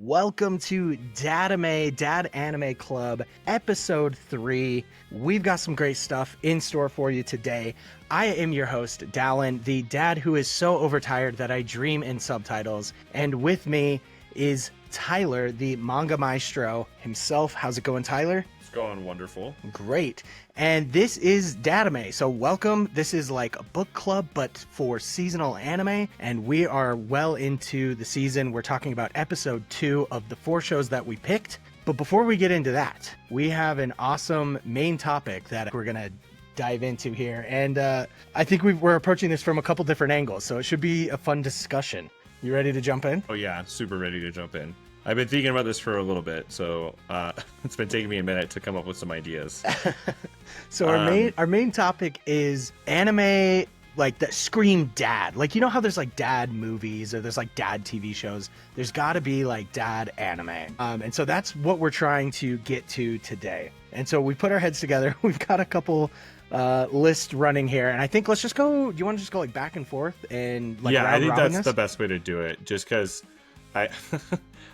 Welcome to Dad-ime, Dad Anime Club, episode 3. We've got some great stuff in store for you today. I am your host, Dallin, the dad who is so overtired that I dream in subtitles. And with me is Tyler, the manga maestro himself. How's it going, Tyler? It's going wonderful. Great. And this is Dad-ime. So welcome. This is like a book club, but for seasonal anime. And we are well into the season. We're talking about episode 2 of the 4 shows that we picked. But before we get into that, we have an awesome main topic that we're going to dive into here. And I think we're approaching this from a couple different angles. So it should be a fun discussion. You ready to jump in? Oh yeah, super ready to jump in. I've been thinking about this for a little bit, so it's been taking me a minute to come up with some ideas. So our main topic is anime like that scream dad. Like, you know how there's like dad movies or there's like dad TV shows? There's got to be like dad anime. And so that's what we're trying to get to today. And so we put our heads together. We've got a couple list running here, and I think let's just go. Do you want to just go like back and forth and like I think that's this? the best way to do it. Just because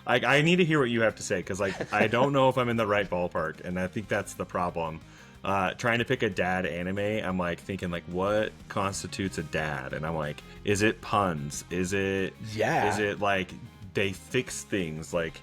I need to hear what you have to say, because like I don't know if I'm in the right ballpark, and I think that's the problem. Trying to pick a dad anime, I'm like thinking like, what constitutes a dad? And I'm like, is it puns? Is it like they fix things like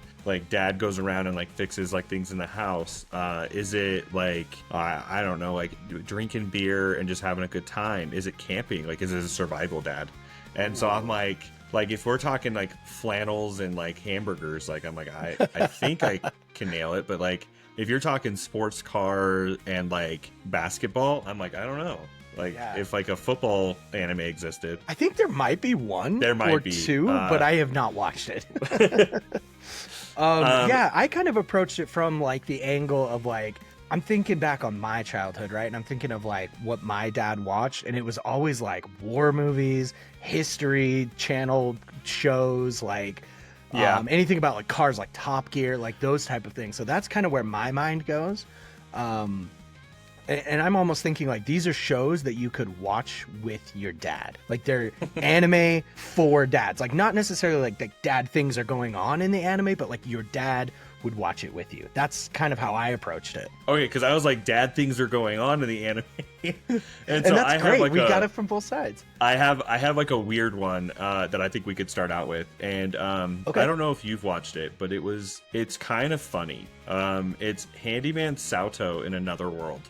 dad goes around and like fixes like things in the house? Is it like I don't know, like drinking beer and just having a good time? Is it camping? Like, is it a survival dad? And so I'm like if we're talking like flannels and like hamburgers, like I'm like I think I can nail it. But like if you're talking sports car and like basketball, I'm like, I don't know. Like if like a football anime existed, I think there might be one. There might or be two, but I have not watched it. I kind of approached it from like the angle of like, I'm thinking back on my childhood, right? And I'm thinking of like what my dad watched, and it was always like war movies, History Channel shows, like anything about like cars, like Top Gear, like those type of things. So that's kind of where my mind goes. And I'm almost thinking like these are shows that you could watch with your dad. Like they're anime for dads. Like not necessarily like the dad things are going on in the anime, but like your dad would watch it with you. That's kind of how I approached it. Okay, because I was like, dad things are going on in the anime. and so that's great. We got it from both sides. I have like a weird one that I think we could start out with. And I don't know if you've watched it, but it's kind of funny. It's Handyman Sato in Another World.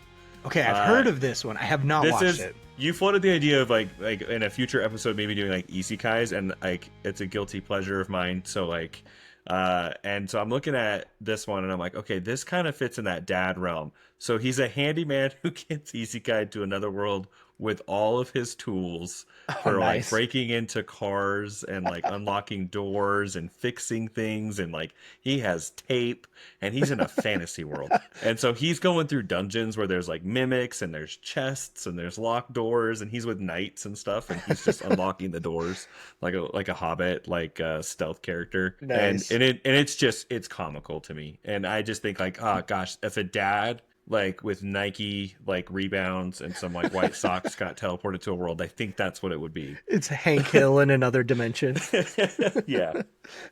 Okay, I've heard of this one. I have not watched it. You floated the idea of like in a future episode maybe doing like isekais, and like it's a guilty pleasure of mine. So like, and so I'm looking at this one and I'm like, okay, this kind of fits in that dad realm. So he's a handyman who gets isekai to another world with all of his tools for like breaking into cars and like unlocking doors and fixing things, and like he has tape and he's in a fantasy world. And so he's going through dungeons where there's like mimics and there's chests and there's locked doors, and he's with knights and stuff, and he's just unlocking the doors like a hobbit, like a stealth character. Nice. And it's comical to me. And I just think like, oh gosh, if a dad like with Nike like rebounds and some like white socks got teleported to a world, I think that's what it would be. It's Hank Hill in another dimension. Yeah.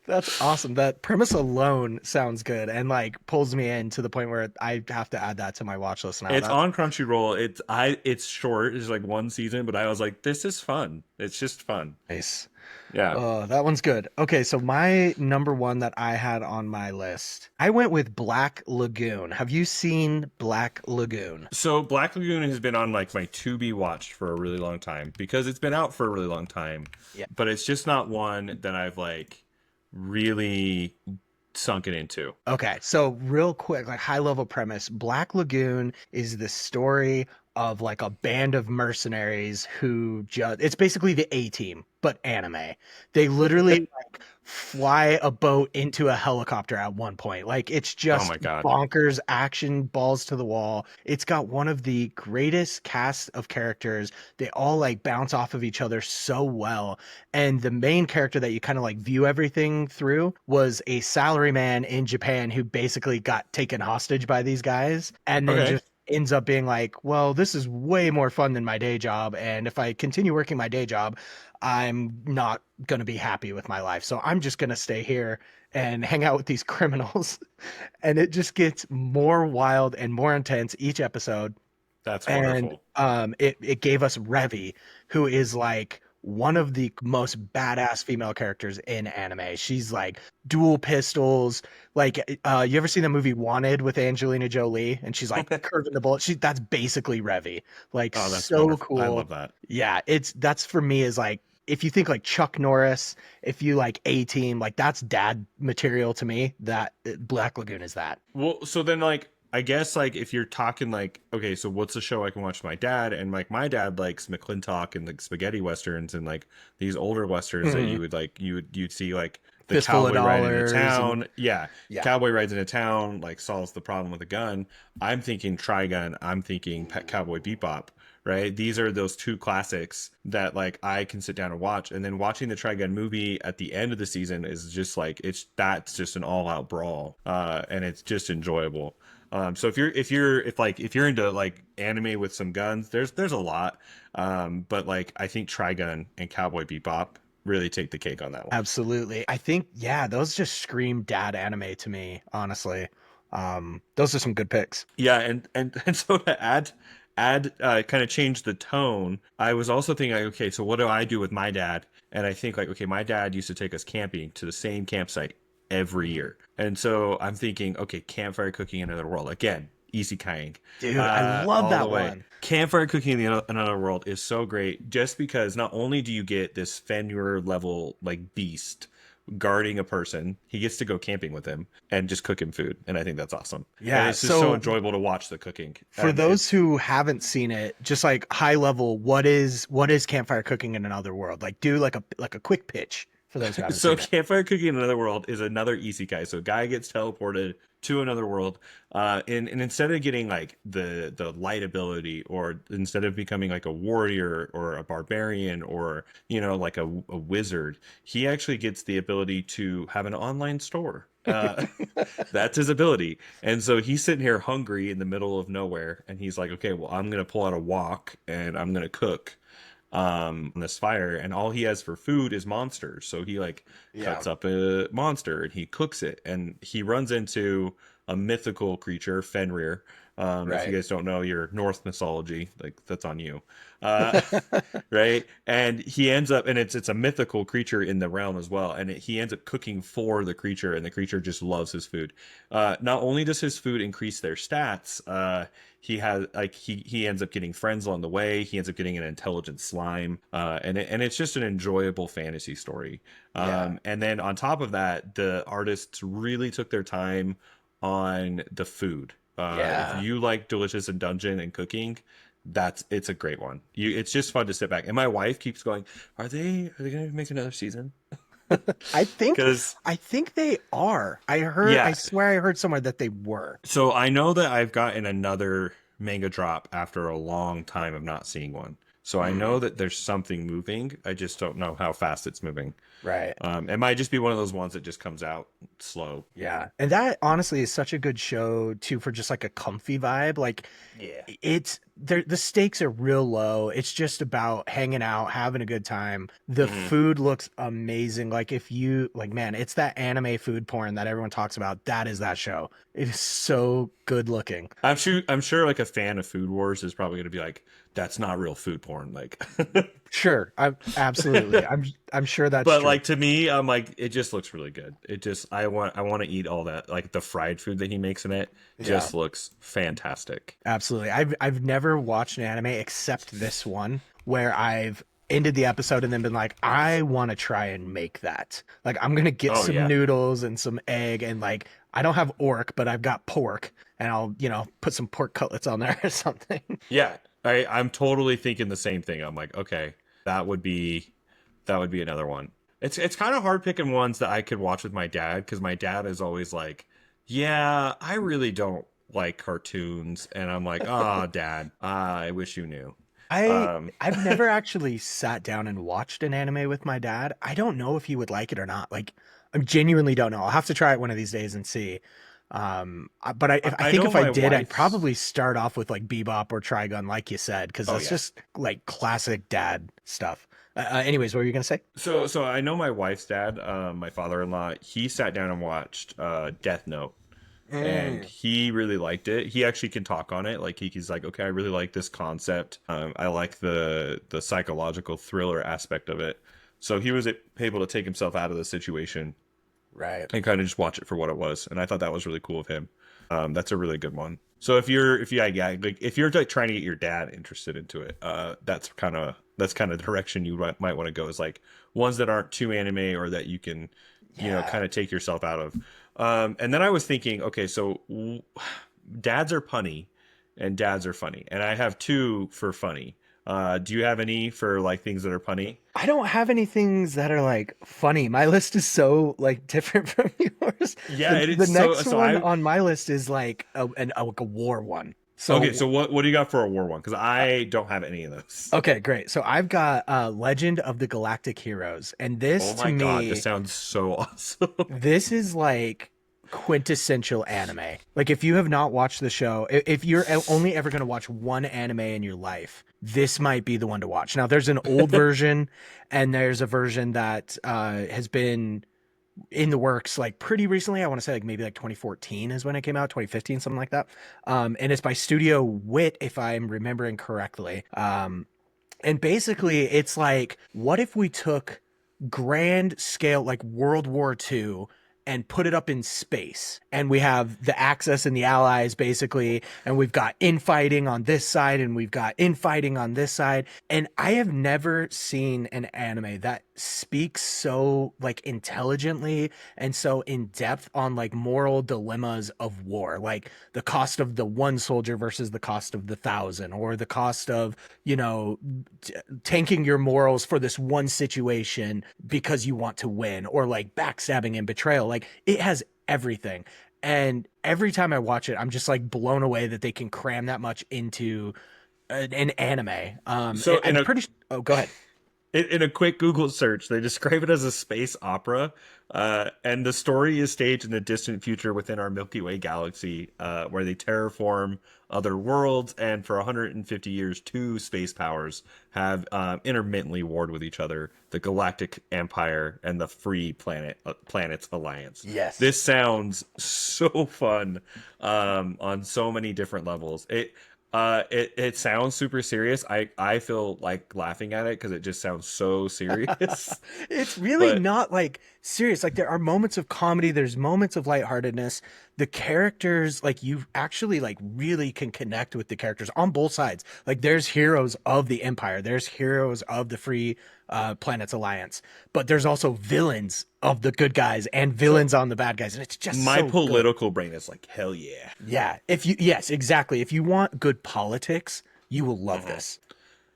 That's awesome. That premise alone sounds good and like pulls me in to the point where I have to add that to my watch list now. It's on Crunchyroll. It's short. It's like one season, but I was like, this is fun. It's just fun. Nice. Yeah. Oh, that one's good. Okay, so my number one that I had on my list, I went with Black Lagoon. Have you seen Black Lagoon? So Black Lagoon has been on like my to be watched for a really long time, because it's been out for a really long time. Yeah. But it's just not one that I've like really sunken into. Okay, so real quick, like high level premise, Black Lagoon is the story of like a band of mercenaries who it's basically the A-Team, but anime. They literally like fly a boat into a helicopter at one point. Like it's just bonkers action, balls to the wall. It's got one of the greatest cast of characters. They all like bounce off of each other so well. And the main character that you kind of like view everything through was a salaryman in Japan who basically got taken hostage by these guys, and then just ends up being like, well, this is way more fun than my day job, and if I continue working my day job, I'm not going to be happy with my life, so I'm just going to stay here and hang out with these criminals. And it just gets more wild and more intense each episode. That's And wonderful. it gave us Revi, who is like one of the most badass female characters in anime. She's like dual pistols. Like, you ever seen the movie Wanted with Angelina Jolie? And she's like curving the bullet. That's basically Revi. Like, Oh, that's so wonderful. I love cool. that. Yeah, that's for me is like if you think like Chuck Norris, if you like A Team, like that's dad material to me. That Black Lagoon is that. Well, so then like I guess like if you're talking like okay, so what's a show I can watch with my dad? And like my dad likes McClintock and like spaghetti westerns and like these older westerns that Mhm. you would like you'd see like the Fistful of cowboy ride into Dollars and town. Yeah, yeah. cowboy rides into town like solves the problem with a gun. I'm thinking Trigun. I'm thinking Pet Cowboy Bebop. Right, these are those two classics that like I can sit down and watch, and then watching the Trigun movie at the end of the season is just like that's just an all out brawl, and it's just enjoyable. So if you're into like anime with some guns, there's a lot. But like I think Trigun and Cowboy Bebop really take the cake on that one. Absolutely. I think, yeah, those just scream dad anime to me, honestly. Those are some good picks. Yeah, and so to add kind of change the tone. I was also thinking like, okay, so what do I do with my dad? And I think like, okay, my dad used to take us camping to the same campsite every year. And so I'm thinking, okay, campfire cooking in another world. Again, easy kayak. Dude, I love All the that way. one. Campfire cooking in another world is so great just because not only do you get this Fenrir level like beast guarding a person, he gets to go camping with him and just cook him food. And I think that's awesome. And Yeah, it's just so so enjoyable to watch the cooking. for And those it's who haven't seen it, just like high level, what is campfire cooking in another world? Like do like a quick pitch for those who haven't so seen it. campfire cooking in another world is another isekai. So a guy gets teleported to another world, and instead of getting like the light ability, or instead of becoming like a warrior or a barbarian or like a wizard, he actually gets the ability to have an online store. That's his ability, and so he's sitting here hungry in the middle of nowhere, and he's like, okay, well, I'm gonna pull out a wok and I'm gonna cook on this fire, and all he has for food is monsters. So he like Yeah, cuts up a monster and he cooks it, and he runs into a mythical creature, Fenrir. If you right. guys don't know your Norse mythology, like that's on you. uh right, and he ends up, and it's a mythical creature in the realm as well, and he ends up cooking for the creature, and the creature just loves his food. Not only does his food increase their stats, he has like he ends up getting friends along the way. He ends up getting an intelligent slime, and it's just an enjoyable fantasy story. Yeah. And then on top of that, the artists really took their time on the food. If Yeah. you like delicious and dungeon and cooking, it's a great one. It's just fun to sit back. And my wife keeps going, are they going to make another season? I think Because I think they are. I yeah, swear I heard somewhere that they were. so I know that I've gotten another manga drop after a long time of not seeing one. So I know Mm, that there's something moving. I just don't know how fast it's moving. right. It might just be one of those ones that just comes out slow. Yeah. And that honestly is such a good show too for just like a comfy vibe. Like Yeah. the stakes are real low. It's just about hanging out, having a good time. The Hmm. food looks amazing. Like if you like man, it's that anime food porn that everyone talks about. That is that show. It is so good looking. I'm sure like a fan of Food Wars is probably going to be like, that's not real food porn. Like, Sure. I absolutely. I'm sure that's but true. like to me, I'm like, it just looks really good. It just, I want to eat all that. Like the fried food that he makes in it Yeah. just looks fantastic. Absolutely. I've never watched an anime except this one where I've ended the episode and then been like, I want to try and make that. Like I'm gonna get Oh some yeah. noodles and some egg and like I don't have orc, but I've got pork and I'll, put some pork cutlets on there or something. Yeah, I'm totally thinking the same thing. I'm like, okay, that would be another one. It's kind of hard picking ones that I could watch with my dad, because my dad is always like, yeah, I really don't like cartoons, and I'm like, oh, Dad, I wish you knew. I Um, I've never actually sat down and watched an anime with my dad. I don't know if he would like it or not. Like I genuinely don't know. I'll have to try it one of these days and see. But I I think know if I my did, I'd wife's. probably start off with like Bebop or Trigun, like you said, because Oh that's yeah. just like classic dad stuff. Anyways, what were you gonna say? So I know my wife's dad, my father-in-law. He sat down and watched Death Note, and Mm. he really liked it. He actually can talk on it. Like he's like, okay, I really like this concept. I like the psychological thriller aspect of it. So he was able to take himself out of the situation Right. and kind of just watch it for what it was. And I thought that was really cool of him. That's a really good one. So if you yeah, like if you're like trying to get your dad interested into it, that's kind of the direction you might want to go, is like ones that aren't too anime or that you can, Yeah. kind of take yourself out of. And then I was thinking, okay, so dads are punny and dads are funny, and I have two for funny. Do you have any for like things that are punny? I don't have any things that are like funny. My list is so like different from yours. Yeah, The it's so next so one I on my list is like like a war one. okay, so So what do you got for a war one? Because uh, I don't have any of those. okay, great. So I've got Legend of the Galactic Heroes, and this Oh to my god, this me, sounds so awesome. this is like quintessential anime. Like if you have not watched the show, if you're only ever going to watch one anime in your life, this might be the one to watch. Now there's an old version and there's a version that has been in the works like pretty recently. I want to say like maybe like 2014 is when it came out, 2015, something like that. And it's by Studio Wit, if I'm remembering correctly. And basically, it's like, what if we took grand scale, like World War II, and put it up in space? And we have the Axis and the Allies, basically, and we've got infighting on this side, and we've got infighting on this side. And I have never seen an anime that speaks so like intelligently and so in depth on like moral dilemmas of war, like the cost of the one soldier versus the cost of the thousand, or the cost of, you know, tanking your morals for this one situation because you want to win, or like backstabbing and betrayal. Like it has everything. And every time I watch it, I'm just like blown away that they can cram that much into an anime. So I'm pretty. Oh, go ahead. in a quick Google search, they describe it as a space opera, and the story is staged in the distant future within our Milky Way galaxy, where they terraform other worlds, and for 150 years, two space powers have intermittently warred with each other: the Galactic Empire and the Free Planets Alliance. Yes. This sounds so fun, on so many different levels. It sounds super serious. I feel like laughing at it because it just sounds so serious. It's really But not like serious. Like there are moments of comedy, there's moments of lightheartedness. The characters, like you actually like really can connect with the characters on both sides. Like there's heroes of the Empire, there's heroes of the Free Planets Alliance, but there's also villains of the good guys and so villains on the bad guys, and it's just my so good. political brain is like, hell yeah. Yeah, if you yes, exactly. If you want good politics, you will love Mhm. this.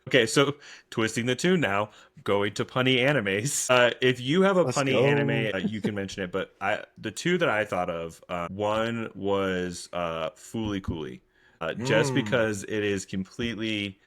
Okay, so twisting the tune now, going to punny animes. If you have a Let's punny anime, go. you can mention it. But the two that I thought of, one was Fooly Cooly. Just Mm, because it is completely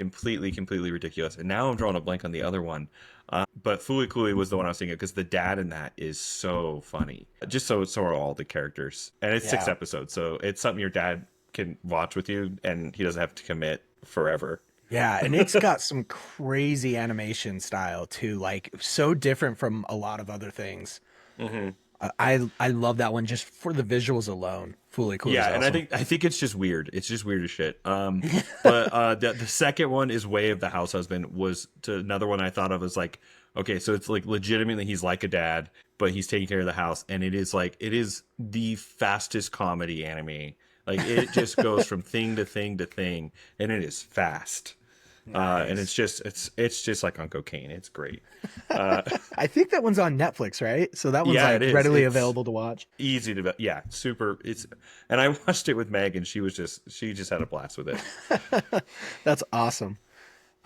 ridiculous. And now I'm drawing a blank on the other one. But Fooly Cooly was the one I was thinking of because the dad in that is so funny. Just so are all the characters. And it's six yeah. episodes, so it's something your dad can watch with you and he doesn't have to commit forever. Yeah, and it's got some crazy animation style too, like so different from a lot of other things. Hmm. I love that one just for the visuals alone. Fully Cool is Yeah, and I awesome. think I think it's just weird. It's just weird as shit. But the second one is Way of the House Husband, was to another one I thought of as like, okay, so it's like legitimately he's like a dad, but he's taking care of the house, and it is the fastest comedy anime. Like it just goes from thing to thing to thing, and it is fast. And Nice. it's just like on cocaine. It's great. Uh, I think that one's on Netflix, right? So that one's yeah, like it is. readily It's available to watch. easy to, yeah, super. And I watched it with Meg, and she just had a blast with it. That's awesome.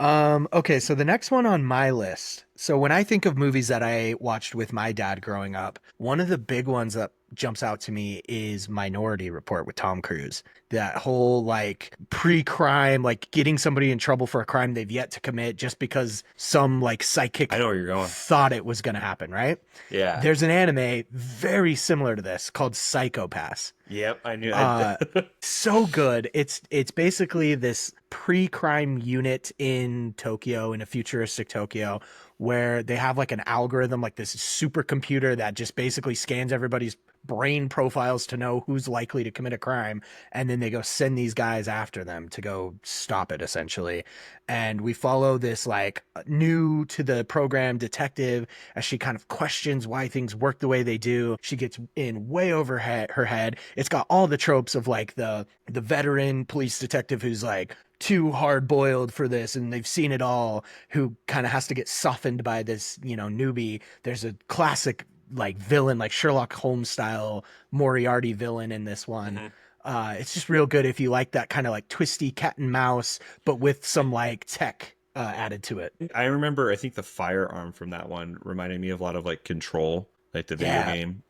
Okay, so the next one on my list. So when I think of movies that I watched with my dad growing up, one of the big ones that jumps out to me is Minority Report with Tom Cruise. That whole like pre-crime, like getting somebody in trouble for a crime they've yet to commit just because some like I psychic know where you're going. thought it was going to happen, right? Yeah. There's an anime very similar to this called Psychopass. Yep, I knew. Uh, so good. It's basically this pre-crime unit in Tokyo, in a futuristic Tokyo, where they have like an algorithm, like this supercomputer that just basically scans everybody's brain profiles to know who's likely to commit a crime, and then they go send these guys after them to go stop it, essentially. And we follow this like new to the program detective as she kind of questions why things work the way they do. She gets in way over her head. It's got all the tropes of like the veteran police detective who's like too hard boiled for this and they've seen it all, who kind of has to get softened by this, newbie. There's a classic like villain, like Sherlock Holmes style Moriarty villain in this one. Mhm. It's just real good if you like that kind of like twisty cat and mouse, but with some like tech added to it. I remember, I think the firearm from that one reminded me of a lot of like Control, like the video Yeah, game.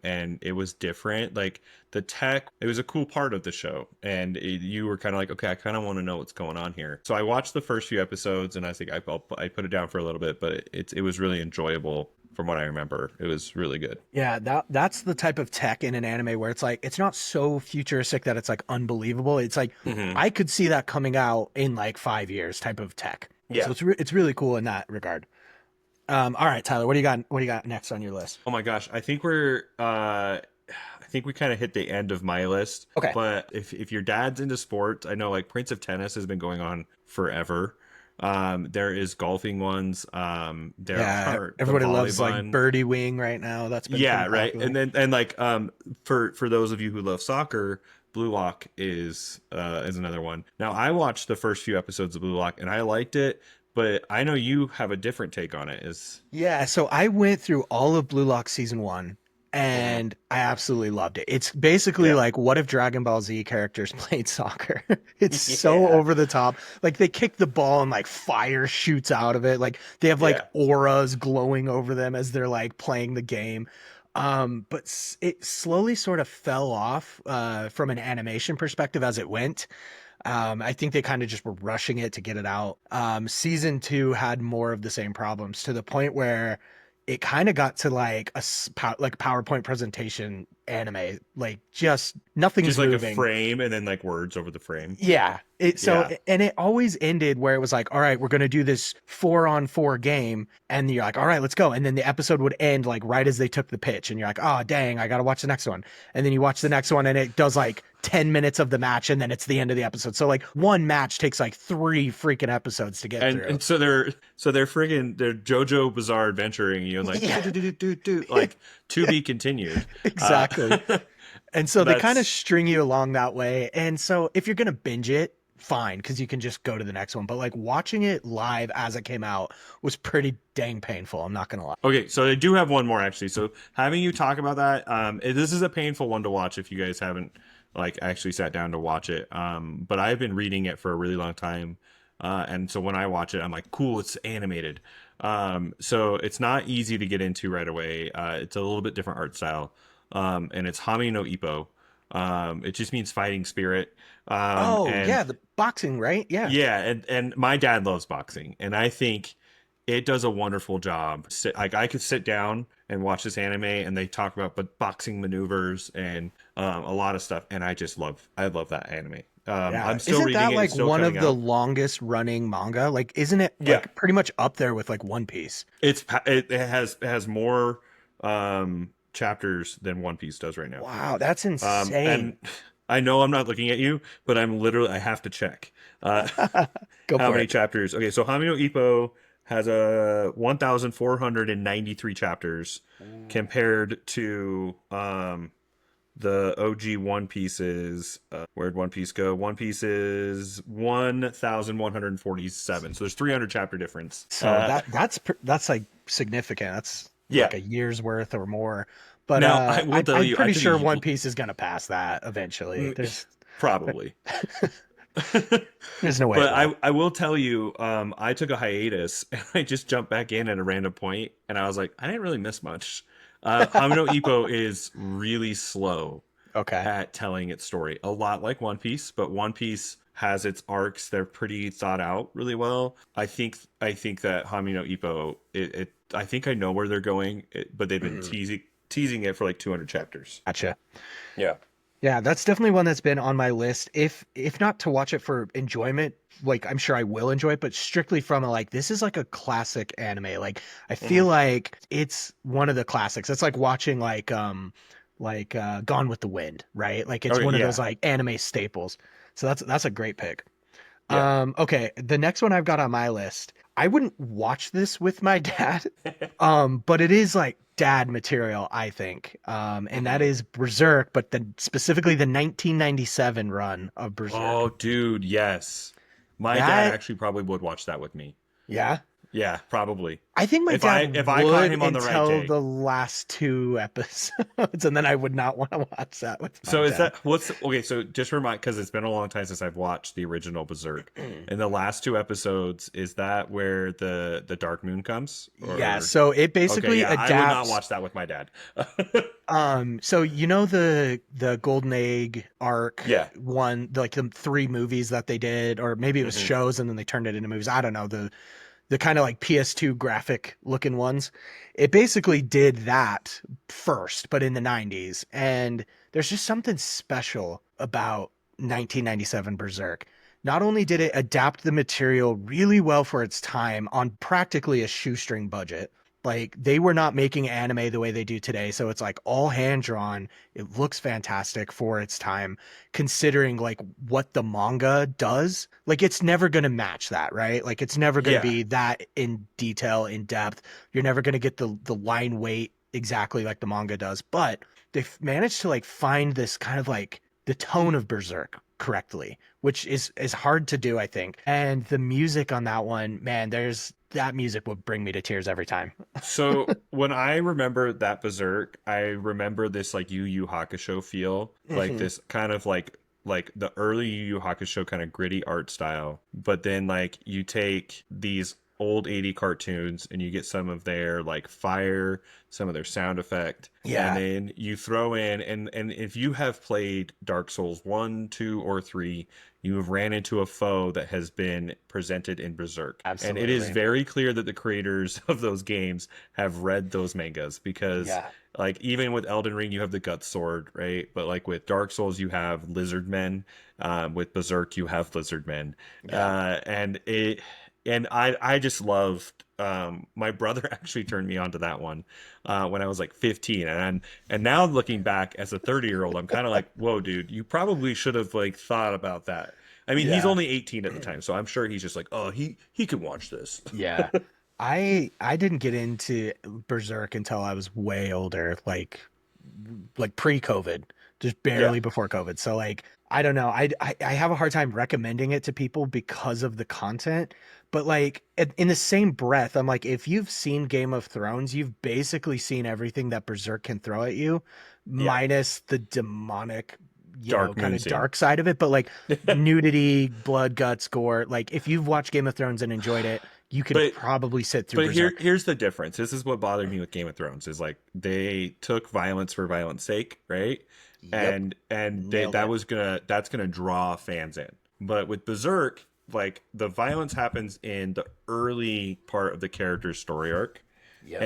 And it was different. Like the tech, it was a cool part of the show. And you were kind of like, okay, I kind of want to know what's going on here. So I watched the first few episodes and I think I put it down for a little bit, but it was really enjoyable from what I remember. It was really good. yeah, that's the type of tech in an anime where it's like it's not so futuristic that it's like unbelievable. It's like Hmm. I could see that coming out in like 5 years type of tech. So Yeah. it's really cool in that regard. All right, Tyler, what do you got? What do you got next on your list? Oh my gosh, I think we kind of hit the end of my list. Okay. But if your dad's into sports, I know like Prince of Tennis has been going on forever. There is golfing ones. There Yeah, are the everybody loves like volleyball. Birdie Wing right now. That's been pretty Yeah, right. popular. And like for those of you who love soccer, Blue Lock is another one. Now I watched the first few episodes of Blue Lock and I liked it, but I know you have a different take on it. Is Yeah, so I went through all of Blue Lock season one Mhm. and I absolutely loved it. It's basically Yeah. like what if Dragon Ball Z characters played soccer? It's so Yeah. over the top. Like they kick the ball and like fire shoots out of it. Like they have like Yeah. auras glowing over them as they're like playing the game. But it slowly sort of fell off from an animation perspective as it went. I think they kind of just were rushing it to get it out. Season two had more of the same problems to the point where it kind of got to like like PowerPoint presentation anime, like just nothing's Just like a moving. frame and then like words over the frame. Yeah. Yeah. And it always ended where it was like, all right, we're going to do this 4-on-4 game. And you're like, all right, let's go. And then the episode would end like right as they took the pitch. And you're like, oh, dang, I got to watch the next one. And then you watch the next one and it does like 10 minutes of the match. And then it's the end of the episode. So like one match takes like 3 freaking episodes to get through. And they're friggin' they're JoJo Bizarre Adventuring you and like Yeah, like to be continued. exactly. Uh And so they kind of that's string you along that way. And so if you're going to binge it, fine, because you can just go to the next one. But like watching it live as it came out was pretty dang painful. I'm not going to lie. okay, so I do have one more actually. So having you talk about that, this is a painful one to watch if you guys haven't like actually sat down to watch it. But I've been reading it for a really long time. And so when I watch it, I'm like, cool, it's animated. So it's not easy to get into right away. It's a little bit different art style. And it's Hami no Ippo. It just means fighting spirit. Oh, And yeah. The boxing, right? Yeah. yeah, and my dad loves boxing, and I think it does a wonderful job. Like I could sit down and watch this anime, and they talk about but boxing maneuvers and a lot of stuff, and I love that anime. Yeah. I'm still Isn't reading that it; it's like still one coming of the out. longest running manga? Like, isn't it Yeah, like pretty much up there with like One Piece? it has more chapters than One Piece does right now. Wow, that's And insane. I know I'm not looking at you, but I have to check. Uh, Go how for many it. chapters? Okay, so Hamino Ippo has a 1,493 chapters Ooh. compared to the OG One Pieces. Where'd One Piece go? One Piece is 1,147. So there's 300 chapter difference. So that's like significant. That's Yeah. like a year's worth or more. But Now I will tell I'm you, I pretty took sure One a Piece is gonna pass that eventually. probably. There's no way it But won't. I will tell you, I took a hiatus and I just jumped back in at a random point, and I was like, I didn't really miss much. Hamino Ippo is really slow Okay. at telling its story, a lot like One Piece, but One Piece has its arcs. They're pretty thought out really well. I think that Hamino Ippo, I think I know where they're going, but they've been Mm, teasing it for like 200 chapters. gotcha. Yeah. Yeah, that's definitely one that's been on my list. If not to watch it for enjoyment, like I'm sure I will enjoy it, but strictly from a like this is like a classic anime. Like I Hmm. feel like it's one of the classics. It's like watching Gone with the Wind, right? Like it's Okay, one of those yeah. like anime staples. So that's a great pick. Yeah. Okay, the next one I've got on my list. I wouldn't watch this with my dad, but it is like dad material, I think. And that Hmm. is Berserk, but specifically the 1997 run of Oh, Berserk. dude, yes. My dad That, actually probably would watch that with me. yeah. Yeah, probably. I think my dad If I caught would him on the right until day. the last two episodes, and then I would not want to watch that with my So is dad. that what's okay? So just remind, because it's been a long time since I've watched the original Berserk. In the last two episodes, is that where the Dark Moon comes? Yeah, Or so it okay, basically yeah, I would not adapts. watch that with my dad. So you know the Golden Egg arc Yeah. one, like the three movies that they did, or maybe it was Hmm. shows and then they turned it into movies. I don't know, the kind of like PS2 graphic looking ones. It basically did that first, but in the 90s. And there's just something special about 1997 Berserk. Not only did it adapt the material really well for its time on practically a shoestring budget, like they were not making anime the way they do today. So it's like all hand drawn. It looks fantastic for its time, considering like what the manga does. Like it's never going to match that, right? Like it's never going to Yeah. be that in detail, in depth. You're never going to get the line weight exactly like the manga does, but they've managed to like find this kind of like the tone of Berserk correctly, which is hard to do, I think. And the music on that one, man, there's that music will bring me to tears every time. So when I remember that Berserk, I remember this like Yu Yu Hakusho feel, like Hmm. this kind of like the early Yu Yu Hakusho kind of gritty art style. But then like you take these old 80 cartoons and you get some of their like fire, some of their sound effect, and Yeah, then you throw in and if you have played Dark Souls 1, 2, or 3, you have ran into a foe that has been presented in Berserk. And it is absolutely. very clear that the creators of those games have read those mangas because Yeah, like even with Elden Ring you have the gut sword, right? But like with Dark Souls you have lizard men. With Berserk you have lizard men. yeah. And it and I just loved my brother actually turned me on to that one when I was like 15 and now looking back as a 30-year-old I'm kind of like whoa dude you probably should have like thought about that. I mean he's Yeah. only 18 at the time so I'm sure he's just like oh he can watch this. Yeah. I didn't get into Berserk until I was way older, like pre-COVID, just Yeah. barely before COVID. So like I don't know. I have a hard time recommending it to people because of the content. But like in the same breath, I'm like, if you've seen Game of Thrones, you've basically seen everything that Berserk can throw at you, Yeah. minus the demonic, Dark kind Moon of scene. dark side of it. But like nudity, blood, guts, gore. Like if you've watched Game of Thrones and enjoyed it, you could but probably sit through But Berserk. here's the difference. This is what bothered me with Game of Thrones is like they took violence for violence sake, right? Yep, And nailed it. that's gonna draw fans in. But with Berserk, like the violence happens in the early part of the character's story arc, Yep.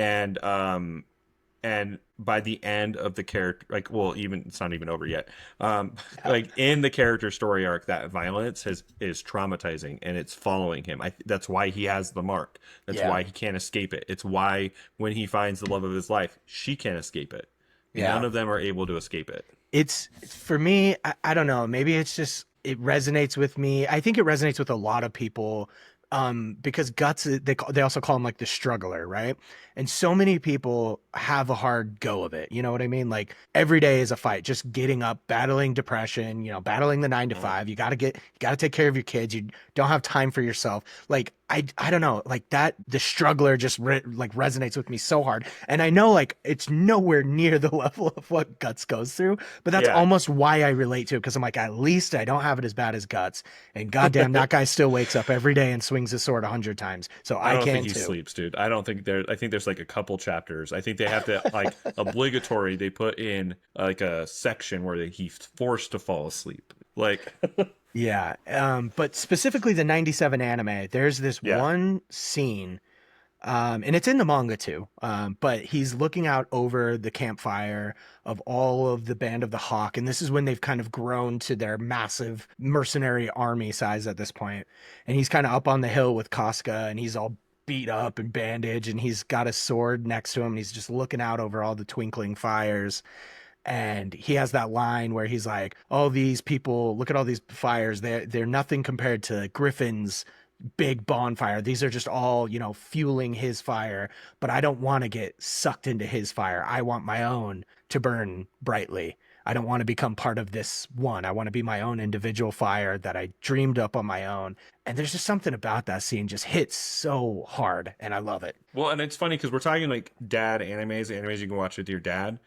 and by the end of the character like well even it's not even over yet Yeah. like in the character story arc that violence is traumatizing and it's following him that's why he has the mark, that's Yeah. why he can't escape it, it's why when he finds the love of his life she can't escape it, none Yeah. of them are able to escape it. It's for me, I don't know, maybe it's just it resonates with me. I think it resonates with a lot of people because Guts they also call him like the struggler, right? And so many people have a hard go of it. You know what I mean? Like every day is a fight, just getting up, battling depression, battling the 9 to Mhm. 5. You got to take care of your kids. You don't have time for yourself. Like I don't know, like that the struggler just like resonates with me so hard. And I know like it's nowhere near the level of what Guts goes through, but that's Yeah. almost why I relate to it because I'm like, at least I don't have it as bad as Guts. And goddamn, that guy still wakes up every day and swings his sword 100 times. So I I don't think can he too. sleeps, dude. I don't think there. I think there's like a couple chapters. I think they have to like obligatory. They put in like a section where he's forced to fall asleep. Like, Yeah. But specifically the 97 anime, there's this yeah. one scene. And it's in the manga too. But he's looking out over the campfire of all of the Band of the Hawk, and this is when they've kind of grown to their massive mercenary army size at this point. And he's kind of up on the hill with Casca, and he's all beat up and bandaged, and he's got a sword next to him, and he's just looking out over all the twinkling fires. And he has that line where he's like, "Oh, these people, look at all these fires. They're nothing compared to Griffin's big bonfire. These are just all, fueling his fire, but I don't want to get sucked into his fire. I want my own to burn brightly. I don't want to become part of this one. I want to be my own individual fire that I dreamed up on my own." And there's just something about that scene just hits so hard, and I love it. Well, and it's funny because we're talking like dad animes you can watch with your dad.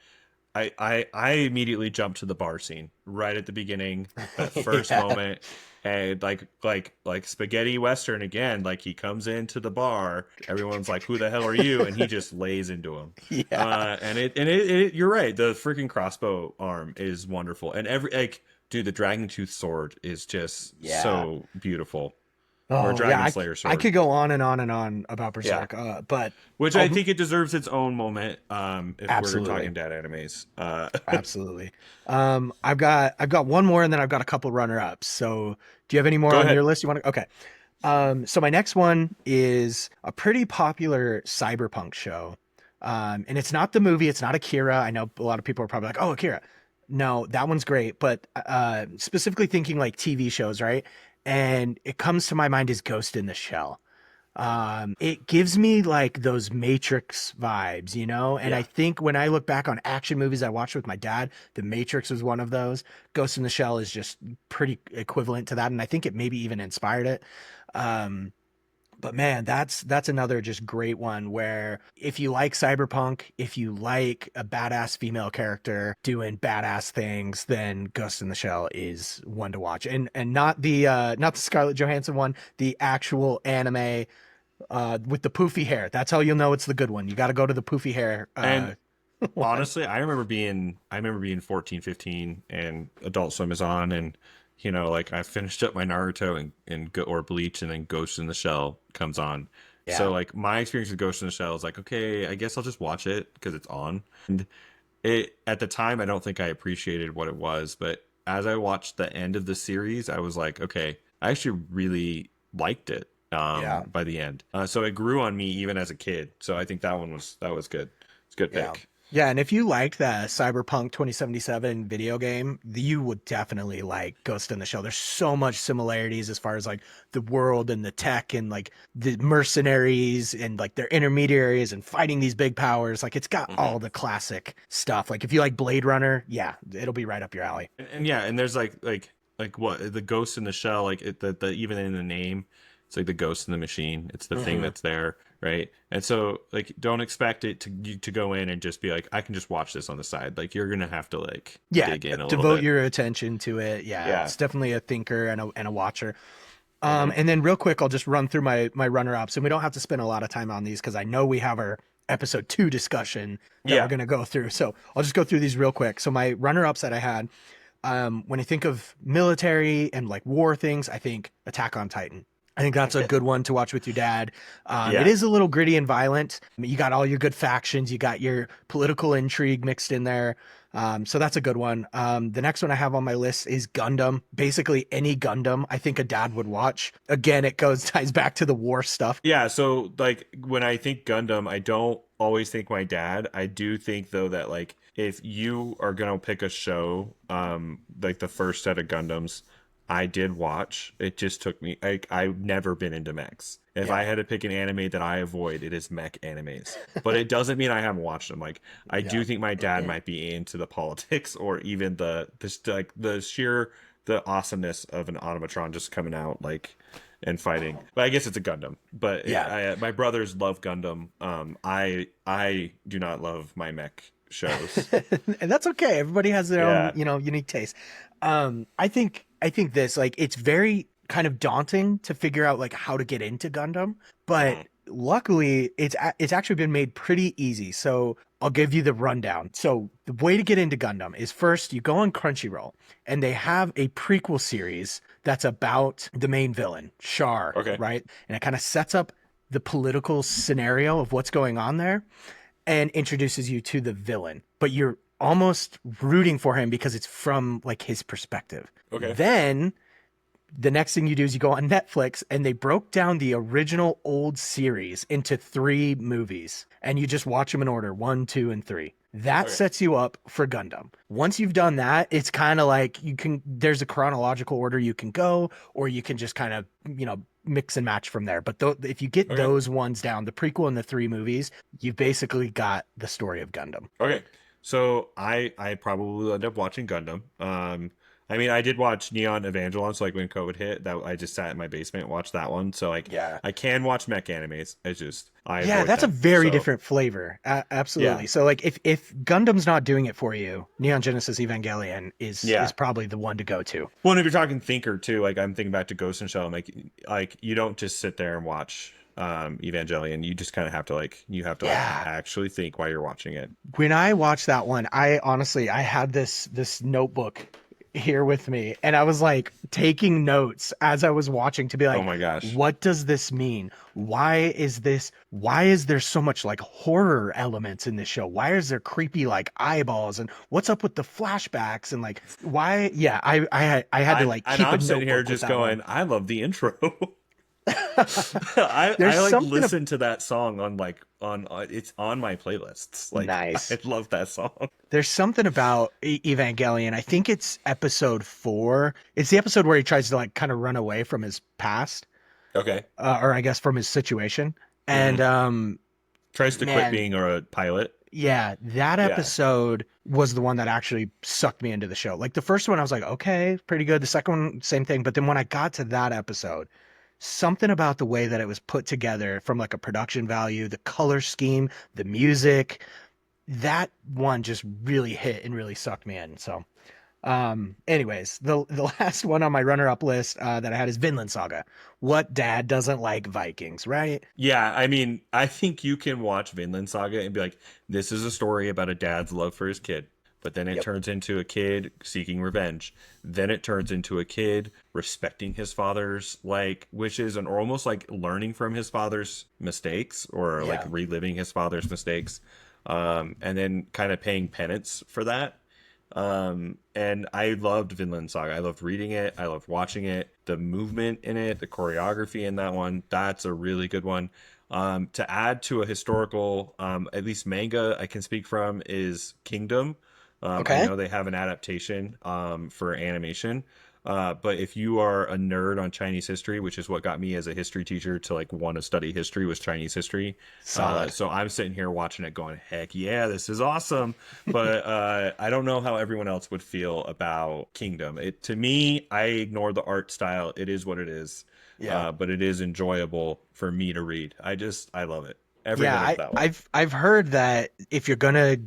I immediately jumped to the bar scene right at the beginning, that first Yeah. moment, and like spaghetti western again. Like he comes into the bar, everyone's like, "Who the hell are you?" And he just lays into him. Yeah. You're right. The freaking crossbow arm is wonderful, and every like, dude, the dragon tooth sword is just Yeah. so beautiful, or Oh, yeah. dragon I, slayer I sword. could go on and on and on about Yeah. Berserk, but Which I I'll, think it deserves its own moment. If we're absolutely. talking dad animes, Absolutely. I've got one more, and then I've got a couple runner ups. So do you have any more go on ahead. your list you want to? Okay. So my next one is a pretty popular cyberpunk show. And it's not the movie, it's not Akira. I know a lot of people are probably like, "Oh, Akira." No, that one's great, but specifically thinking like TV shows, right? And it comes to my mind is Ghost in the Shell. It gives me like those Matrix vibes, and I Yeah. think when I look back on action movies I watched with my dad, The Matrix was one of those. Ghost in the Shell is just pretty equivalent to that, and I think it maybe even inspired it. um but man, that's another just great one where if you like cyberpunk, if you like a badass female character doing badass things, then Ghost in the Shell is one to watch. And not the Scarlett Johansson one, the actual anime with the poofy hair. That's how you'll know it's the good one. You got to go to the poofy hair And one. honestly, I remember being 14, 15, and Adult Swim is on, and like I finished up my Naruto or Bleach, and then Ghost in the Shell comes on. So Yeah. like my experience with Ghost in the Shell is like, okay, I guess I'll just watch it because it's on. And it at the time I don't think I appreciated what it was, but as I watched the end of the series, I was like, okay, I actually really liked it Yeah. by the end. So it grew on me even as a kid. So I think that was good. It's a good Yeah. pick. Yeah, and if you liked that Cyberpunk 2077 video game, you would definitely like Ghost in the Shell. There's so much similarities as far as like the world and the tech and like the mercenaries and like their intermediaries and fighting these big powers. Like it's got Hmm. all the classic stuff. Like if you like Blade Runner, yeah, it'll be right up your alley. And yeah, and there's like what the ghost in the shell, like the even in the name, it's like the ghost in the machine. It's the thing Mhm. that's there, right? And so like don't expect it to you to go in and just be like, I can just watch this on the side. Like you're gonna have to like Yeah, dig in a little devote bit. your attention to it. Yeah, Yeah. it's definitely a thinker and a watcher. Hmm. And then real quick, I'll just run through my runner ups, and we don't have to spend a lot of time on these because I know we have our episode 2 discussion that we're Yeah. gonna go through. So I'll just go through these real quick. So my runner ups that I had, when I think of military and like war things, I think Attack on Titan. I think that's a good one to watch with your dad. It Yeah. is a little gritty and violent. I mean, you got all your good factions, you got your political intrigue mixed in there. So that's a good one. The next one I have on my list is Gundam. Basically, any Gundam I think a dad would watch. Again, it goes ties back to the war stuff. Yeah, so like when I think Gundam, I don't always think my dad. I do think though that like if you are gonna pick a show, like the first set of Gundams, I did watch. It just took me like I've never been into mechs. If I Yeah, had to pick an anime that I avoid, it is mech animes. But it doesn't mean I haven't watched them. Like I yeah, do think my dad might be into the politics or even the sheer the awesomeness of an automatron just coming out like and fighting. But I guess it's a Gundam. But yeah. my brothers love Gundam. I do not love my mech shows. And that's okay. Everybody has their own, Yeah. unique taste. I think this like it's very kind of daunting to figure out like how to get into Gundam, but Mhm. luckily it's actually been made pretty easy. So I'll give you the rundown. So the way to get into Gundam is first you go on Crunchyroll and they have a prequel series that's about the main villain, Char, Okay. right? And it kind of sets up the political scenario of what's going on there and introduces you to the villain, but you're almost rooting for him because it's from like his perspective. Okay. Then the next thing you do is you go on Netflix and they broke down the original old series into three movies and you just watch them in order one, two, and three. That Okay. sets you up for Gundam. Once you've done that, it's kind of like there's a chronological order you can go, or you can just kind of, mix and match from there. But if you get Okay. those ones down, the prequel and the three movies, you've basically got the story of Gundam. Okay. So I probably will end up watching Gundam. I mean, I did watch Neon Evangelion, so like when COVID hit, that I just sat in my basement and watched that one. So like Yeah. I can watch mech animes. It's just I Yeah, avoid that's a them. very So different flavor. yeah, Absolutely. So like if Gundam's not doing it for you, Neon Genesis Evangelion is yeah. probably the one to go to. Well, and if you're talking thinker too, like I'm thinking back to Ghost in the Shell, I'm like you don't just sit there and watch Evangelion. You just kind of have to like Yeah. actually think while you're watching it. When I watched that one, I honestly I had this notebook here with me and I was like taking notes as I was watching to be Oh like, my gosh. what does this mean? Why is there so much like horror elements in this show? Why is there creepy like eyeballs and what's up with the flashbacks and like why yeah, I had to like And keep a I'm sitting here notebook with just that one. going, I love the intro. I There's like something listen to that song on like on it's on my playlists. Like I nice. love that song. There's something about Evangelion. I think it's episode 4. It's the episode where he tries to like kind of run away from his past, Okay. or I guess from his situation. And Hmm. Tries to quit man, being a pilot. yeah, that Yeah. episode was the one that actually sucked me into the show. Like the first one, I was like, okay, pretty good. The second one, same thing. But then when I got to that episode, something about the way that it was put together from like a production value, the color scheme, the music, that one just really hit and really sucked me in. So, anyways, the last one on my runner up list that I had is Vinland Saga. What dad doesn't like Vikings, right? Yeah, I mean, I think you can watch Vinland Saga and be like, this is a story about a dad's love for his kid. But then it Yep. turns into a kid seeking revenge. Then it turns into a kid respecting his father's like wishes and or almost like learning from his father's mistakes or like Yeah. reliving his father's mistakes. And then kind of paying penance for that. And I loved Vinland Saga. I loved reading it. I loved watching it. The movement in it, the choreography in that one, that's a really good one. To add to a historical, at least manga I can speak from is Kingdom. I Okay. know they have an adaptation for animation. But if you are a nerd on Chinese history, which is what got me as a history teacher to like want to study history was Chinese history. Solid. So I'm sitting here watching it going, heck yeah, this is awesome. But I don't know how everyone else would feel about Kingdom. It to me, I ignore the art style. It is what it is. Yeah. But it is enjoyable for me to read. I love it. Every Yeah, minute of that one. I've heard that if you're gonna,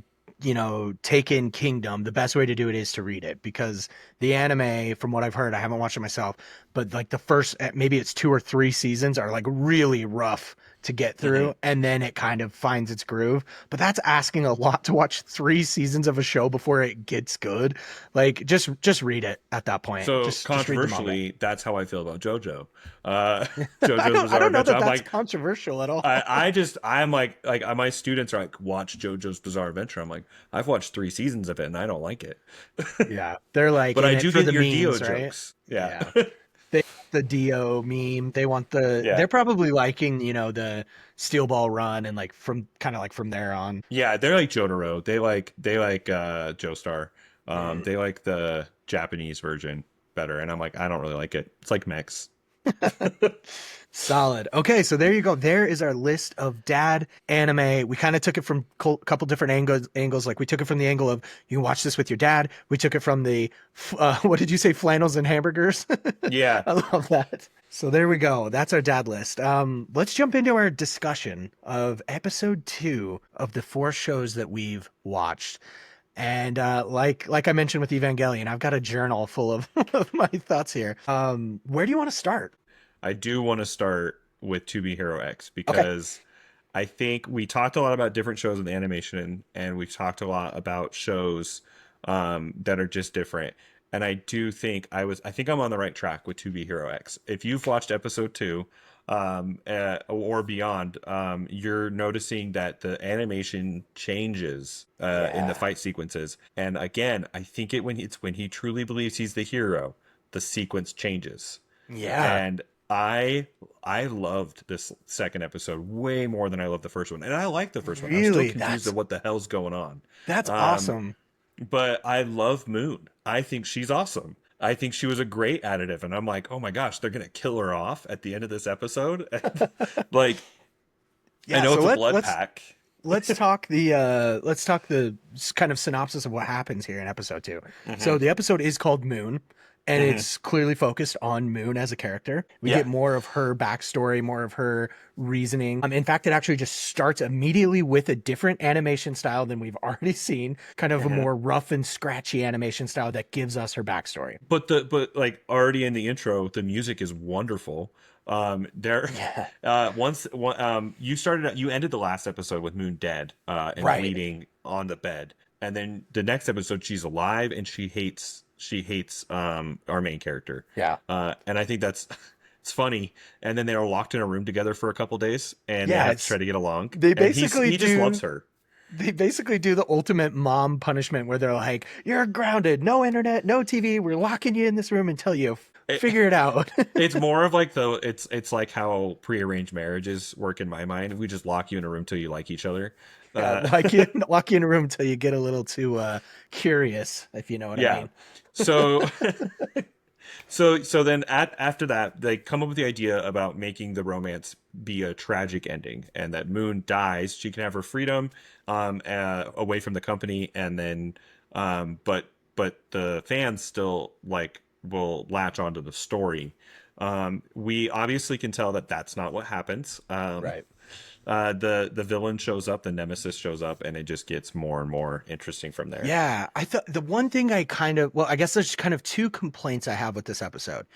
take in Kingdom, the best way to do it is to read it because the anime, from what I've heard, I haven't watched it myself, but like the first maybe it's 2 or 3 seasons are like really rough to get Hmm. through, and then it kind of finds its groove. But that's asking a lot to watch 3 seasons of a show before it gets good. Like just read it at that point. So Just read the manga. controversially, that's how I feel about JoJo. Uh, JoJo's I Bizarre don't know Adventure. that I'm that's like, controversial at all. I'm like my students are like, watch JoJo's Bizarre Adventure. I'm like, I've watched 3 seasons of it and I don't like it. Yeah, they're like But I in it do for get the your Dio memes, right? jokes. Yeah. Yeah. They want the Dio meme. They want Yeah. they're probably liking, the Steel Ball Run and like from kind of like from there on. Yeah, they're like Jotaro. They like Joestar. Mm. They like the Japanese version better. And I'm like, I don't really like it. It's like mechs. Solid. Okay, so there you go. There is our list of dad anime. We kind of took it from a couple different angles. Like we took it from the angle of you can watch this with your dad. We took it from the what did you say, flannels and hamburgers? Yeah. I love that. So there we go. That's our dad list. Let's jump into our discussion of episode 2 of the 4 shows that we've watched. And like I mentioned with Evangelion, I've got a journal full of, of my thoughts here. Where do you want to start? I do want to start with To Be Hero X Okay. because I think we talked a lot about different shows in animation, and we've talked a lot about shows that are just different. And I do think I think I'm on the right track with To Be Hero X. If you've watched episode 2, or beyond, you're noticing that the animation changes in the Yeah. fight sequences. And again, I think it's when he truly believes he's the hero, the sequence changes. Yeah. And I loved this second episode way more than I loved the first one. And I like the first one. I was still Really? confused of what the hell's going on. That's Um, awesome. but I love Moon. I think she's awesome. I think she was a great additive, and I'm like, oh my gosh, they're gonna kill her off at the end of this episode. Like, I Yeah, know so it's a let blood let's pack. let's talk the kind of synopsis of what happens here in episode 2. Hmm. So the episode is called Moon, and Hmm. it's clearly focused on Moon as a character. We Yeah. get more of her backstory, more of her reasoning. In fact, it actually just starts immediately with a different animation style than we've already seen, kind of a Hmm. more rough and scratchy animation style that gives us her backstory. But like already in the intro, the music is wonderful. There, Yeah. you ended the last episode with Moon dead, and Right. bleeding on the bed, and then the next episode she's alive and she hates our main character, Yeah. and I think that's it's funny. And then they are locked in a room together for a couple days, and they Yeah, have to it's try to get along, they and basically he just loves do her. they basically do the ultimate mom punishment where they're like, "You're grounded, no internet, no TV. We're locking you in this room until you figure it out." It's more of like it's like how prearranged marriages work in my mind. We just lock you in a room till you like each other. Yeah, Uh, lock you in a room until you get a little too curious, if you know what I yeah. mean. So so then after that they come up with the idea about making the romance be a tragic ending, and that Moon dies. She can have her freedom away from the company, and then but the fans still like will latch onto the story. We obviously can tell that that's not what happens. Right. The villain shows up, the nemesis shows up, and it just gets more and more interesting from there. Yeah, I thought the one thing I guess there's kind of two complaints I have with this episode.